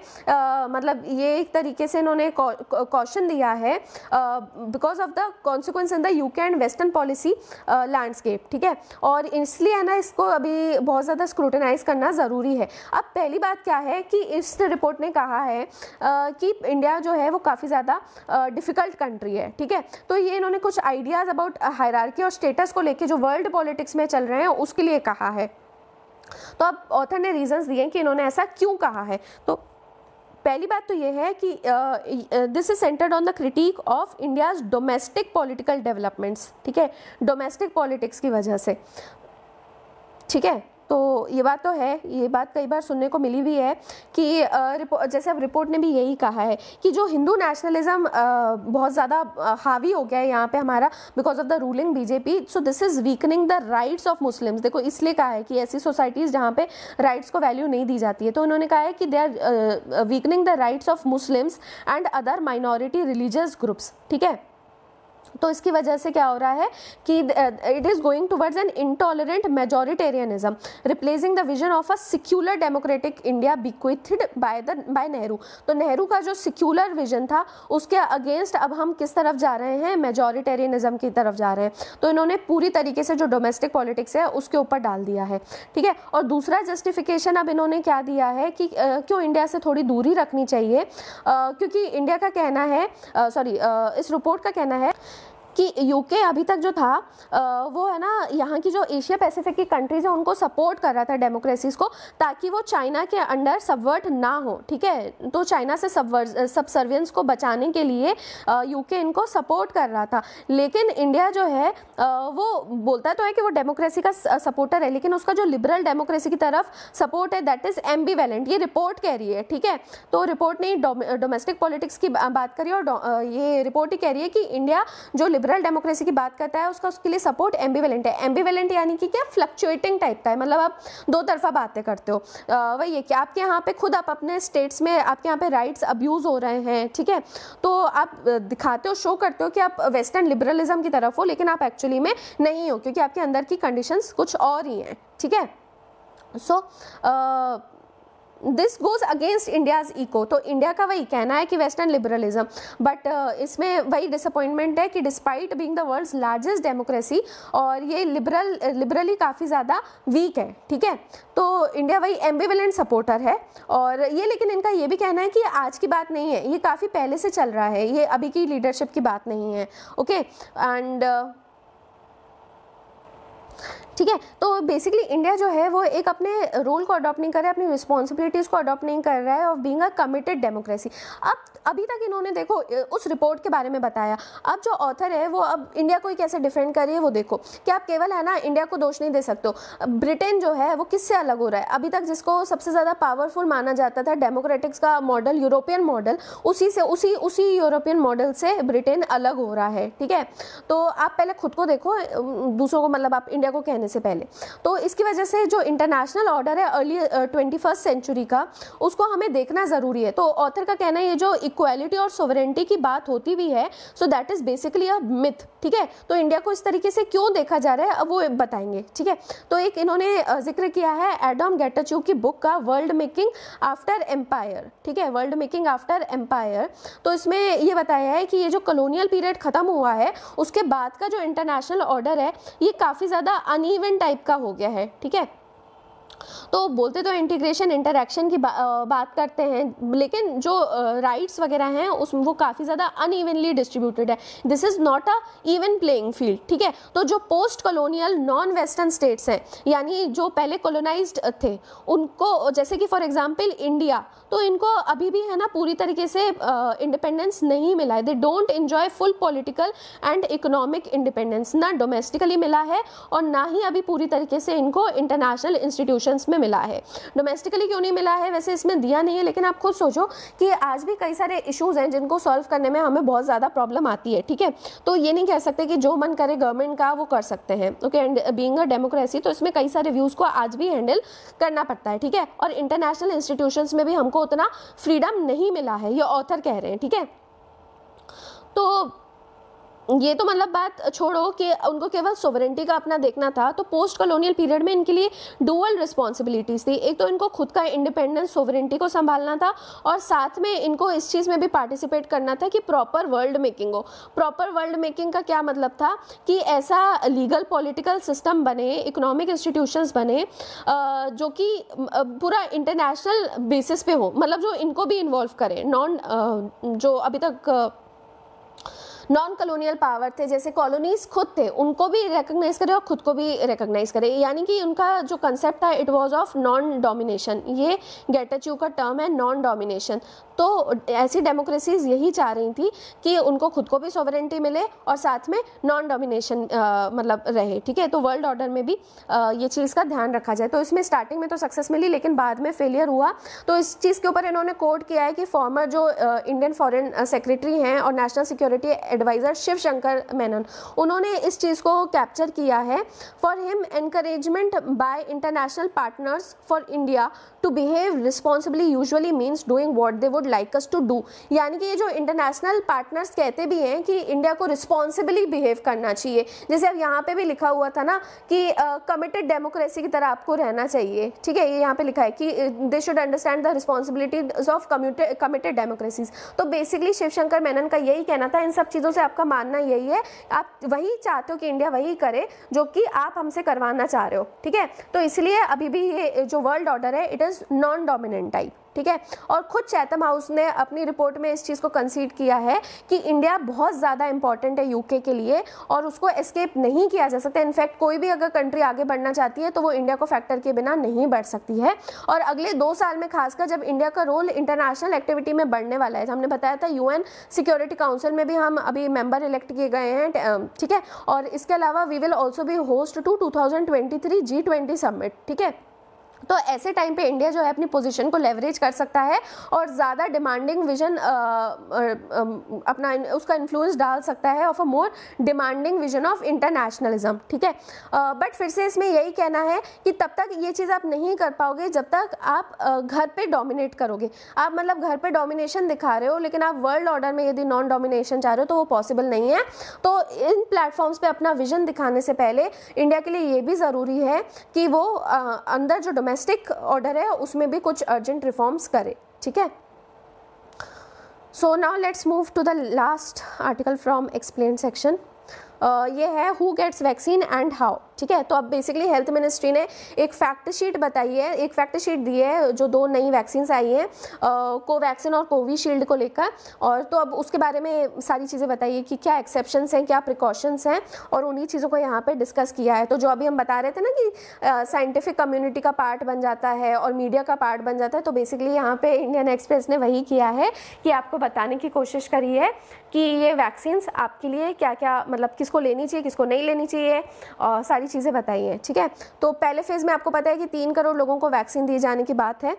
A: मतलब ये एक तरीके से इन्होंने कॉशन दिया है because of the consequence in the UK and western policy landscape, ठीक है। और इसलिए है ना इसको अभी बहुत ज़्यादा स्क्रूटिनाइज करना ज़रूरी है। अब पहली बात क्या है कि इस रिपोर्ट ने कहा है कि इंडिया जो है वो काफ़ी ज़्यादा डिफ़िकल्ट कंट्री है, ठीक है। तो ये इन्होंने कुछ आइडियाज़ अबाउट हायरार्की और स्टेटस को लेके जो वर्ल्ड पॉलिटिक्स में चल रहे हैं उसके लिए कहा है। तो अब ऑथर ने रीजंस दिए कि इन्होंने ऐसा क्यों कहा है। तो पहली बात तो ये है कि this is centred on the critic of India's domestic political developments, ठीक है, डोमेस्टिक पॉलिटिक्स की वजह से, ठीक है। तो ये बात तो है, ये बात कई बार सुनने को मिली भी है कि जैसे अब रिपोर्ट ने भी यही कहा है कि जो हिंदू नेशनलिज्म बहुत ज़्यादा हावी हो गया है यहाँ पे हमारा because of the ruling BJP, so this is weakening the rights of Muslims. देखो इसलिए कहा है कि ऐसी सोसाइटीज़ जहाँ पे राइट्स को वैल्यू नहीं दी जाती है, तो उन्होंने कहा है कि they are weakening the rights of Muslims and other minority religious groups, ठीक है। तो इसकी वजह से क्या हो रहा है कि it is going towards an intolerant majoritarianism replacing the vision of a secular democratic India bequeathed by Nehru. तो नेहरू का जो सिक्युलर विजन था उसके अगेंस्ट अब हम किस तरफ जा रहे हैं, मेजॉरिटेरियनिज्म की तरफ जा रहे हैं। तो इन्होंने पूरी तरीके से जो डोमेस्टिक पॉलिटिक्स है उसके ऊपर डाल दिया है, ठीक है। और दूसरा जस्टिफिकेशन अब इन्होंने क्या दिया है कि क्यों इंडिया से थोड़ी दूरी रखनी चाहिए, क्योंकि इंडिया का कहना है इस रिपोर्ट का कहना है कि यूके अभी तक जो था वो है ना यहाँ की जो एशिया पैसिफिक की कंट्रीज़ है उनको सपोर्ट कर रहा था डेमोक्रेसीज़ को, ताकि वो चाइना के अंडर सबवर्ट ना हो, ठीक है। तो चाइना से सबसर्वियंस को बचाने के लिए यूके इनको सपोर्ट कर रहा था। लेकिन इंडिया जो है वो बोलता तो है कि वो डेमोक्रेसी का सपोर्टर है, लेकिन उसका जो लिबरल डेमोक्रेसी की तरफ सपोर्ट है दैट इज़ एम्बीवेलेंट, ये रिपोर्ट कह रही है, ठीक है। तो रिपोर्ट ने डोमेस्टिक पॉलिटिक्स की बात करी और ये रिपोर्ट ही कह रही है कि इंडिया जो लिबरल डेमोक्रेसी की बात करता है उसके लिए सपोर्ट एम्बिवेलेंट है। एम्बिवेलेंट यानी कि क्या, फ्लक्चुएटिंग टाइप का है, मतलब आप दो तरफा बातें करते हो। वही है कि आपके यहाँ पे खुद आप अपने स्टेट्स में आपके यहाँ पे राइट्स अब्यूज़ हो रहे हैं, ठीक है। तो आप दिखाते हो, शो करते हो कि आप वेस्टर्न लिबरलिज्म की तरफ हो, लेकिन आप एक्चुअली में नहीं हो, क्योंकि आपके अंदर की कंडीशंस कुछ और ही हैं, ठीक है। So this goes against India's echo. तो इंडिया का वही कहना है कि वेस्टर्न लिबरलिज्म, बट इसमें वही डिसअपॉइंटमेंट है कि despite being the world's largest democracy और ये लिबरली काफ़ी ज़्यादा वीक है, ठीक है। तो इंडिया वही एम्बिवेलेंट सपोर्टर है और ये, लेकिन इनका ये भी कहना है कि आज की बात नहीं है, ये काफ़ी पहले से चल रहा है, ये अभी की लीडरशिप की बात नहीं है, ओके। एंड ठीक है। तो बेसिकली इंडिया जो है वो एक अपने रोल को अडॉप्ट नहीं कर रहा है, अपनी रिस्पॉन्सिबिलिटीज़ को अडॉप्ट नहीं कर रहा है of being a committed democracy. अब अभी तक इन्होंने देखो उस रिपोर्ट के बारे में बताया, अब जो ऑथर है वो अब इंडिया को ही कैसे डिफेंड कर रही है वो देखो कि आप केवल है ना इंडिया को दोष नहीं दे सकते हो। ब्रिटेन जो है वो किससे अलग हो रहा है, अभी तक जिसको सबसे ज़्यादा पावरफुल माना जाता था डेमोक्रेटिक्स का मॉडल, यूरोपियन मॉडल, उसी यूरोपियन मॉडल से ब्रिटेन अलग हो रहा है, ठीक है। तो आप पहले खुद को देखो, दूसरों को, मतलब आप इंडिया को कहने से पहले। तो इसकी वजह से जो इंटरनेशनल ऑर्डर है अर्ली 21st सेंचुरी का, उसको हमें देखना ज़रूरी है। तो ऑथर का कहना है ये जो इक्वालिटी और सोवरेंटी की बात होती भी है, so that is basically a myth, ठीक है। तो इंडिया को इस तरीके से क्यों देखा जा रहा है अब वो बताएंगे, ठीक है। तो एक इन्होंने जिक्र किया है एडम गेटाच्यू की बुक का, वर्ल्ड मेकिंग आफ्टर एम्पायर, ठीक है, वर्ल्ड मेकिंग आफ्टर एम्पायर। तो इसमें ये बताया है कि ये जो कॉलोनियल पीरियड ख़त्म हुआ है उसके बाद का जो इंटरनेशनल ऑर्डर है ये काफ़ी ज़्यादा अनइवन टाइप का हो गया है, ठीक है। तो बोलते तो इंटीग्रेशन इंटरैक्शन की बात करते हैं, लेकिन जो राइट्स वगैरह हैं उस वो काफ़ी ज़्यादा अनइवनली डिस्ट्रीब्यूटेड है। This is not a even playing field, ठीक है। तो जो post colonial non western states हैं, यानी जो पहले कॉलोनाइज्ड थे, उनको जैसे कि फॉर एग्जांपल इंडिया, तो इनको अभी भी है ना पूरी तरीके से इंडिपेंडेंस नहीं मिला है। They don't enjoy full political and economic independence, ना डोमेस्टिकली मिला है और ना ही अभी पूरी तरीके से इनको इंटरनेशनल इंस्टीट्यूशंस में मिला है। डोमेस्टिकली क्यों नहीं मिला है, वैसे इसमें दिया नहीं है, लेकिन आप खुद सोचो कि आज भी कई सारे इश्यूज हैं जिनको सॉल्व करने में हमें बहुत ज़्यादा प्रॉब्लम आती है, ठीक है। तो ये नहीं कह सकते कि जो मन करे गवर्नमेंट का वो कर सकते हैं, okay. And being a democracy, तो इसमें कई सारे व्यूज़ को आज भी हैंडल करना पड़ता है, ठीक है। और इंटरनेशनल इंस्टीट्यूशंस में भी हमको उतना फ्रीडम नहीं मिला है, ये ऑथर कह रहे हैं, ठीक है। तो ये तो मतलब बात छोड़ो कि उनको केवल सोवरेंटी का अपना देखना था, तो पोस्ट कॉलोनियल पीरियड में इनके लिए डुअल रिस्पॉन्सिबिलिटीज़ थी। एक तो इनको खुद का इंडिपेंडेंस सोवरेंटी को संभालना था और साथ में इनको इस चीज़ में भी पार्टिसिपेट करना था कि प्रॉपर वर्ल्ड मेकिंग हो। प्रॉपर वर्ल्ड मेकिंग का क्या मतलब था कि ऐसा लीगल पॉलिटिकल सिस्टम बने, इकोनॉमिक इंस्टीट्यूशंस बने जो कि पूरा इंटरनेशनल बेसिस पे हो, मतलब जो इनको भी इन्वॉल्व करे। जो अभी तक नॉन कॉलोनियल पावर थे, जैसे कॉलोनीज खुद थे, उनको भी रिकॉग्नाइज करे और खुद को भी रिकॉग्नाइज करे, यानी कि उनका जो कंसेप्ट था it was of non domination. ये गेटाच्यू का टर्म है, नॉन डोमिनेशन। तो ऐसी डेमोक्रेसीज यही चाह रही थी कि उनको खुद को भी सॉवरेंटी मिले और साथ में नॉन डोमिनेशन मतलब रहे, ठीक है। तो वर्ल्ड ऑर्डर में भी ये चीज़ का ध्यान रखा जाए। तो इसमें स्टार्टिंग में तो सक्सेस मिली, लेकिन बाद में फेलियर हुआ। तो इस चीज़ के ऊपर इन्होंने कोट किया है कि फॉर्मर जो इंडियन फॉरेन सेक्रेटरी हैं और national security adviser Shiv Shankar Menon, उन्होंने इस चीज़ को कैप्चर किया है। For him encouragement by international partners for India to behave responsibly usually means doing what they would like us to do. यानी कि ये जो इंटरनेशनल पार्टनर्स कहते भी हैं कि इंडिया को रिस्पॉन्सिबली बिहेव करना चाहिए, जैसे अब यहाँ पे भी लिखा हुआ था ना कि कमिटेड डेमोक्रेसी की तरह आपको रहना चाहिए, ठीक है। ये यहाँ पे लिखा है कि they should understand the responsibilities of committed democracies. तो बेसिकली शिवशंकर मेनन का यही कहना था, इन सब चीज़ों से आपका मानना यही है, आप वही चाहते हो कि इंडिया वही करे जो कि आप हमसे करवाना चाह रहे हो, ठीक है। तो इसलिए अभी भी ये जो वर्ल्ड ऑर्डर है it is non dominant type, ठीक है। और खुद चैथम हाउस ने अपनी रिपोर्ट में इस चीज़ को कंसीड किया है कि इंडिया बहुत ज़्यादा इंपॉर्टेंट है यूके के लिए और उसको एस्केप नहीं किया जा सकता। इनफैक्ट कोई भी अगर कंट्री आगे बढ़ना चाहती है तो वो इंडिया को फैक्टर के बिना नहीं बढ़ सकती है। और अगले 2 साल में खासकर जब इंडिया का रोल इंटरनेशनल एक्टिविटी में बढ़ने वाला है, हमने बताया था यूएन सिक्योरिटी काउंसिल में भी हम अभी मेंबर इलेक्ट किए गए हैं, ठीक है। और इसके अलावा we will also be host to 2023 G20 summit, ठीक है। तो ऐसे टाइम पे इंडिया जो है अपनी पोजीशन को लेवरेज कर सकता है और ज़्यादा डिमांडिंग विजन अपना उसका इन्फ्लुएंस डाल सकता है of a more demanding vision of internationalism, ठीक है। बट फिर से इसमें यही कहना है कि तब तक ये चीज़ आप नहीं कर पाओगे जब तक आप घर पे डोमिनेट करोगे। आप मतलब घर पे डोमिनेशन दिखा रहे हो, लेकिन आप वर्ल्ड ऑर्डर में यदि नॉन डोमिनेशन चाह रहे हो तो वो पॉसिबल नहीं है। तो इन प्लेटफॉर्म्स पे अपना विजन दिखाने से पहले इंडिया के लिए ये भी ज़रूरी है कि वो अंदर जो डोमेस्टिक ऑर्डर है उसमें भी कुछ अर्जेंट रिफॉर्म्स करे, ठीक है। So now let's move to the last article from explain section. ये है who gets vaccine and how, ठीक है। तो अब बेसिकली हेल्थ मिनिस्ट्री ने एक फैक्ट शीट बताई है, एक फैक्ट शीट दी है जो 2 नई वैक्सीन आई हैं कोवैक्सीन और कोविशील्ड को लेकर। और तो अब उसके बारे में सारी चीज़ें बताइए कि क्या एक्सेप्शंस हैं, क्या प्रिकॉशंस हैं, और उन्हीं चीज़ों को यहाँ पे डिस्कस किया है। तो जो अभी हम बता रहे थे ना कि साइंटिफिक कम्युनिटी का पार्ट बन जाता है और मीडिया का पार्ट बन जाता है, तो बेसिकली यहाँ पे इंडियन एक्सप्रेस ने वही किया है कि आपको बताने की कोशिश करी है कि ये वैक्सीन्स आपके लिए क्या क्या, मतलब किसको लेनी चाहिए, किसको नहीं लेनी चाहिए, और सारी चीज़ें बताई हैं, ठीक है। तो पहले फेज़ में आपको पता है कि 3 करोड़ लोगों को वैक्सीन दिए जाने की बात है।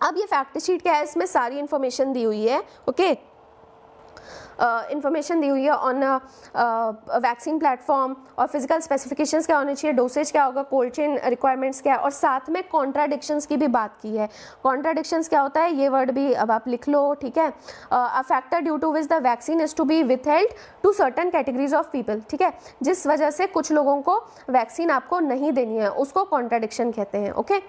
A: अब ये फैक्ट शीट क्या है, इसमें सारी इन्फॉर्मेशन दी हुई है, ओके। इन्फॉर्मेशन दी हुई है ऑन वैक्सीन प्लेटफॉर्म और फिजिकल स्पेसिफिकेशंस क्या होने चाहिए, डोसेज क्या होगा, कोल्ड चेन रिक्वायरमेंट्स क्या है, और साथ में कॉन्ट्राडिक्शंस की भी बात की है। कॉन्ट्राडिक्शंस क्या होता है, ये वर्ड भी अब आप लिख लो, ठीक है। A factor due to which the vaccine is to be withheld to certain categories of people, ठीक है। जिस वजह से कुछ लोगों को वैक्सीन आपको नहीं देनी है उसको कॉन्ट्राडिक्शन कहते हैं, okay.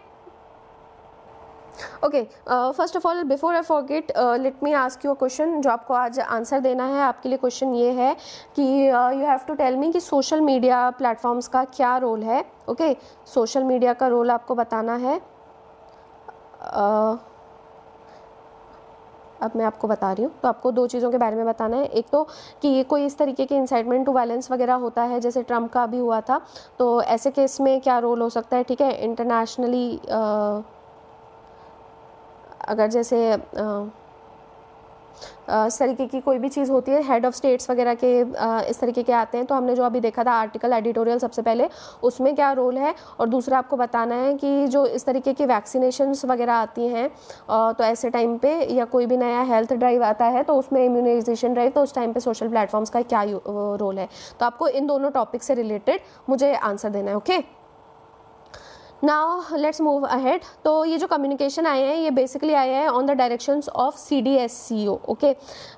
A: Okay, first of all before I forget, let me ask you a question जो आपको आज आंसर देना है। आपके लिए क्वेश्चन ये है कि you have to tell me कि सोशल मीडिया प्लेटफॉर्म्स का क्या रोल है। ओके, सोशल मीडिया का रोल आपको बताना है। अब मैं आपको बता रही हूँ, तो आपको दो चीज़ों के बारे में बताना है। एक तो कि कोई इस तरीके के इंसाइटमेंट टू वायलेंस वगैरह होता है, जैसे ट्रम्प का भी हुआ था, तो ऐसे केस में क्या रोल हो सकता है। ठीक है, इंटरनेशनली अगर जैसे इस तरीके की कोई भी चीज़ होती है, हेड ऑफ़ स्टेट्स वगैरह के इस तरीके के आते हैं, तो हमने जो अभी देखा था आर्टिकल एडिटोरियल सबसे पहले, उसमें क्या रोल है। और दूसरा आपको बताना है कि जो इस तरीके की वैक्सीनेशंस वगैरह आती हैं, तो ऐसे टाइम पे या कोई भी नया हेल्थ ड्राइव आता है तो उसमें इम्यूनाइजेशन ड्राइव, तो उस टाइम पे सोशल प्लेटफॉर्म्स का क्या रोल है। तो आपको इन दोनों टॉपिक से रिलेटेड मुझे आंसर देना है। Okay, now let's move ahead. तो ये जो कम्युनिकेशन आए हैं, ये बेसिकली आए हैं on the directions of CDSCO। Okay,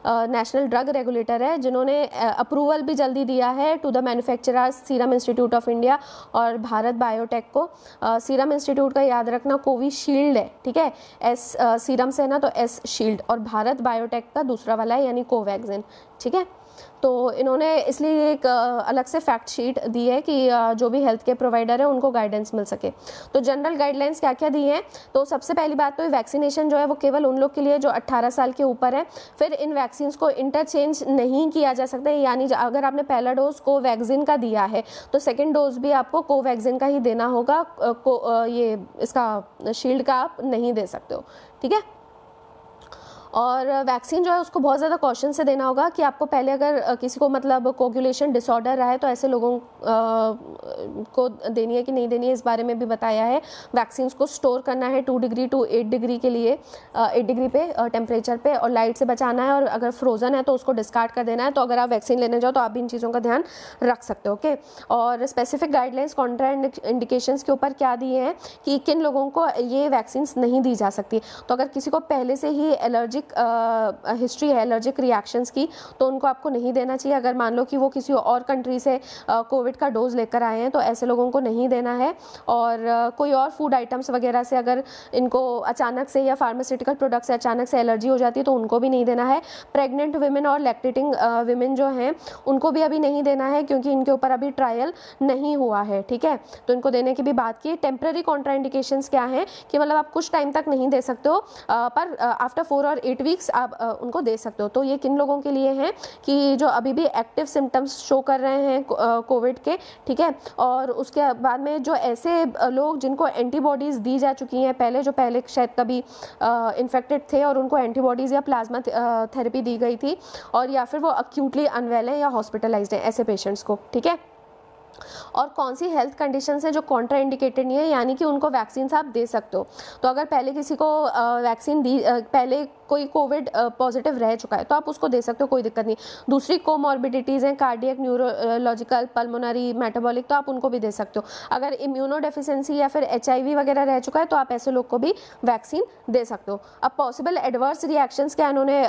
A: national drug regulator है, जिन्होंने अप्रूवल भी जल्दी दिया है to the manufacturers Serum Institute of India और भारत बायोटेक को। सीरम इंस्टीट्यूट का याद रखना कोविशील्ड है, ठीक है, एस सीरम से है ना, तो एस शील्ड, और भारत बायोटेक का दूसरा वाला है यानी कोवैक्सिन। ठीक है, तो इन्होंने इसलिए एक अलग से फैक्ट शीट दी है कि जो भी हेल्थ केयर प्रोवाइडर है उनको गाइडेंस मिल सके। तो जनरल गाइडलाइंस क्या क्या दी हैं, तो सबसे पहली बात तो वैक्सीनेशन जो है वो केवल उन लोग के लिए जो 18 साल के ऊपर है। फिर इन वैक्सीन को इंटरचेंज नहीं किया जा सकता है, यानी अगर आपने पहला डोज कोवैक्सिन का दिया है तो सेकेंड डोज भी आपको कोवैक्सिन का ही देना होगा, ये इसका शील्ड का आप नहीं दे सकते हो। ठीक है, और वैक्सीन जो है उसको बहुत ज़्यादा कॉशन से देना होगा कि आपको पहले अगर किसी को मतलब कोगुलेशन डिसऑर्डर रहा है तो ऐसे लोगों को देनी है कि नहीं देनी है, इस बारे में भी बताया है। वैक्सीन को स्टोर करना है 2 डिग्री टू 8 डिग्री के लिए, 8 डिग्री पे टेम्परेचर पे, और लाइट से बचाना है, और अगर फ्रोज़न है तो उसको डिस्कार्ड कर देना है। तो अगर आप वैक्सीन लेने जाओ तो आप भी इन चीज़ों का ध्यान रख सकते हो। ओके, और स्पेसिफिक गाइडलाइंस कॉन्ट्रा इंडिकेशंस के ऊपर क्या दिए हैं कि किन लोगों को ये वैक्सीन नहीं दी जा सकती। तो अगर किसी को पहले से ही एलर्जिक हिस्ट्री है एलर्जिक रिएक्शंस की, तो उनको आपको नहीं देना चाहिए। अगर मान लो कि वो किसी और कंट्री से कोविड का डोज लेकर आए हैं तो ऐसे लोगों को नहीं देना है। और कोई और फूड आइटम्स वगैरह से अगर इनको अचानक से या फार्मास्यूटिकल प्रोडक्ट से अचानक से एलर्जी हो जाती है तो उनको भी नहीं देना है। प्रेग्नेंट वुमेन और लैक्टेटिंग वुमेन जो हैं उनको भी अभी नहीं देना है, क्योंकि इनके ऊपर अभी ट्रायल नहीं हुआ है। ठीक है, तो इनको देने की भी बात की। टेम्पररी कॉन्ट्राइंडिकेशंस क्या हैं कि मतलब आप कुछ टाइम तक नहीं दे सकते हो, पर आफ्टर 4 और 8 वीक्स आप उनको दे सकते हो। तो ये किन लोगों के लिए हैं कि जो अभी भी एक्टिव सिम्टम्स शो कर रहे हैं कोविड के। ठीक है, और उसके बाद में जो ऐसे लोग जिनको एंटीबॉडीज़ दी जा चुकी हैं पहले, जो पहले शायद कभी इन्फेक्टेड थे और उनको एंटीबॉडीज़ या प्लाज्मा थेरेपी दी गई थी, और या फिर वो अक्यूटली अनवेल हैं या हॉस्पिटलाइज्ड हैं, ऐसे पेशेंट्स को। ठीक है, और कौन सी हेल्थ कंडीशंस है जो कॉन्ट्रा इंडिकेटेड नहीं है, यानी कि उनको वैक्सीन आप दे सकते हो। तो अगर पहले किसी को वैक्सीन दी, पहले कोई कोविड पॉजिटिव रह चुका है तो आप उसको दे सकते हो, कोई दिक्कत नहीं। दूसरी कोमॉर्बिडिटीज़ हैं, कार्डियक, न्यूरोलॉजिकल, पल्मोनरी, मेटाबॉलिक, तो आप उनको भी दे सकते हो। अगर इम्यूनो डेफिशिएंसी या फिर HIV वगैरह रह चुका है तो आप ऐसे लोग को भी वैक्सीन दे सकते हो। अब पॉसिबल एडवर्स रिएक्शंस क्या इन्होंने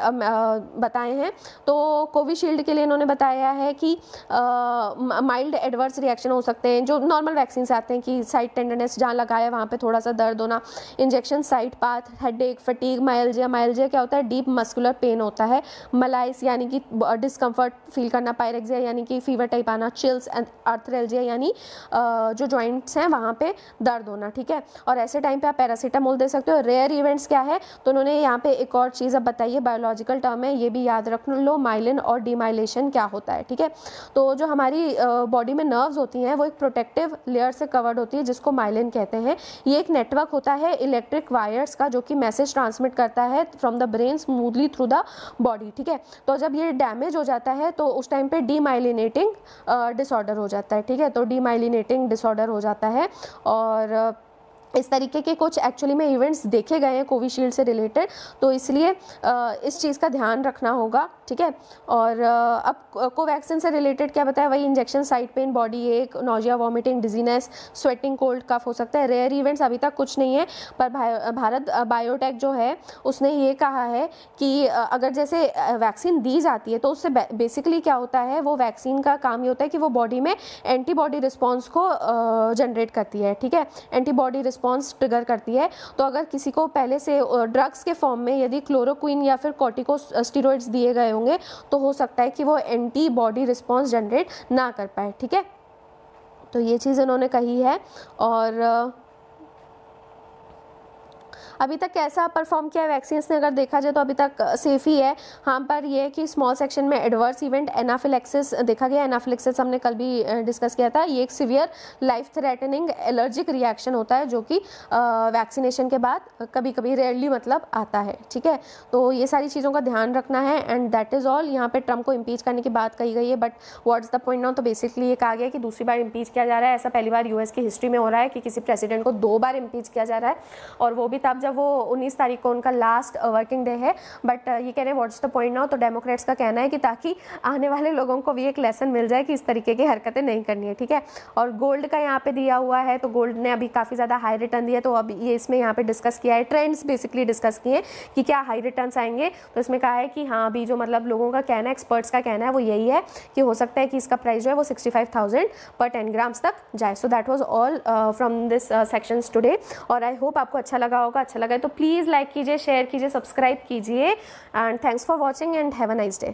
A: बताए हैं, तो कोविशील्ड के लिए इन्होंने बताया है कि माइल्ड एडवर्स रिएक्शन हो सकते हैं जो नॉर्मल वैक्सीन से आते हैं, कि साइट टेंडरनेस, जहाँ लगाया वहाँ पे थोड़ा सा दर्द होना, injection site path, headache, fatigue, myalgia क्या होता है, डीप मस्कुलर पेन होता है, मलाइस यानी कि डिस्कम्फर्ट फील करना, पायरेक्सिया यानी कि फीवर टाइप आना, चिल्स, आर्थरेल्जिया यानी जो जॉइंट्स हैं वहाँ पे दर्द होना। ठीक है, और ऐसे टाइम पे आप पैरासीटामोल दे सकते हो। रेयर इवेंट्स क्या है, तो उन्होंने यहाँ पे एक और चीज़ अब बताइए, बायोलॉजिकल टर्म है, ये भी याद रख लो, माइलिन और डीमाइलेशन क्या होता है। ठीक है, तो जो हमारी बॉडी में नर्व्स होती हैं वो एक प्रोटेक्टिव लेयर से कवर्ड होती है जिसको माइलिन कहते हैं। ये एक नेटवर्क होता है इलेक्ट्रिक वायर्स का जो कि मैसेज ट्रांसमिट करता है from the brain smoothly through the body. ठीक है, तो जब ये डैमेज हो जाता है तो उस टाइम पे डीमाइलिनेटिंग डिसऑर्डर हो जाता है। ठीक है, तो डीमाइलिनेटिंग डिसऑर्डर हो जाता है, और इस तरीके के कुछ एक्चुअली में इवेंट्स देखे गए हैं कोविशील्ड से रिलेटेड, तो इसलिए इस चीज़ का ध्यान रखना होगा। ठीक है, और अब कोवैक्सिन से रिलेटेड क्या बताया, वही injection site pain, body ache, nausea, vomiting, dizziness, sweating, cold cough हो सकता है। रेयर इवेंट्स अभी तक कुछ नहीं है, पर भारत बायोटेक जो है उसने ये कहा है कि अगर जैसे वैक्सीन दी जाती है तो उससे बेसिकली क्या होता है, वो वैक्सीन का काम ये होता है कि वो बॉडी में एंटीबॉडी रिस्पॉन्स को जनरेट करती है। ठीक है, एंटीबॉडी रिस्पॉन्स ट्रिगर करती है। तो अगर किसी को पहले से ड्रग्स के फॉर्म में यदि क्लोरोक्विन या फिर कॉर्टिकोस्टेरॉइड्स दिए गए होंगे तो हो सकता है कि वो एंटीबॉडी रिस्पॉन्स जनरेट ना कर पाए। ठीक है, तो ये चीज़ इन्होंने कही है। और अभी तक कैसा परफॉर्म किया है वैक्सीन ने, अगर देखा जाए तो अभी तक सेफ ही है। हाँ, पर ये है कि स्मॉल सेक्शन में एडवर्स इवेंट एनाफिलेक्सिस देखा गया। एनाफिलेक्सिस हमने कल भी डिस्कस किया था। ये एक severe life threatening allergic reaction होता है जो कि वैक्सीनेशन के बाद कभी कभी रेयरली मतलब आता है। ठीक है, तो ये सारी चीज़ों का ध्यान रखना है एंड दैट इज़ ऑल। यहाँ पे ट्रम्प को इम्पीच करने की बात कही गई है, but what's the point now, तो बेसिकली ये कहा गया कि दूसरी बार इम्पीच किया जा रहा है। ऐसा पहली बार यूएस की हिस्ट्री में हो रहा है कि किसी प्रेसिडेंट को 2 बार इम्पीच किया जा रहा है, और वो भी तब जब वो 19 तारीख को उनका लास्ट वर्किंग डे है। बट ये कह रहे हैं व्हाट्स द पॉइंट नाउ, तो डेमोक्रेट्स का कहना है कि ताकि आने वाले लोगों को भी एक लेसन मिल जाए कि इस तरीके की हरकतें नहीं करनी है। ठीक है, और गोल्ड का यहाँ पे दिया हुआ है, तो गोल्ड ने अभी काफ़ी ज़्यादा हाई रिटर्न दिया, तो अब ये इसमें यहाँ पे डिस्कस किया है, ट्रेंड्स बेसिकली डिस्कस किए कि क्या हाई रिटर्न्स आएंगे। तो इसमें कहा है कि हाँ, अभी जो मतलब लोगों का कहना है, एक्सपर्ट्स का कहना है वो यही है कि हो सकता है कि इसका प्राइस जो है वो 65,000 पर 10 ग्राम्स तक जाए। So that was all from this sections today, और आई होप आपको अच्छा लगा होगा। अच्छा लगा तो प्लीज़ लाइक कीजिए, शेयर कीजिए, सब्सक्राइब कीजिए, and thanks for watching and have a nice day.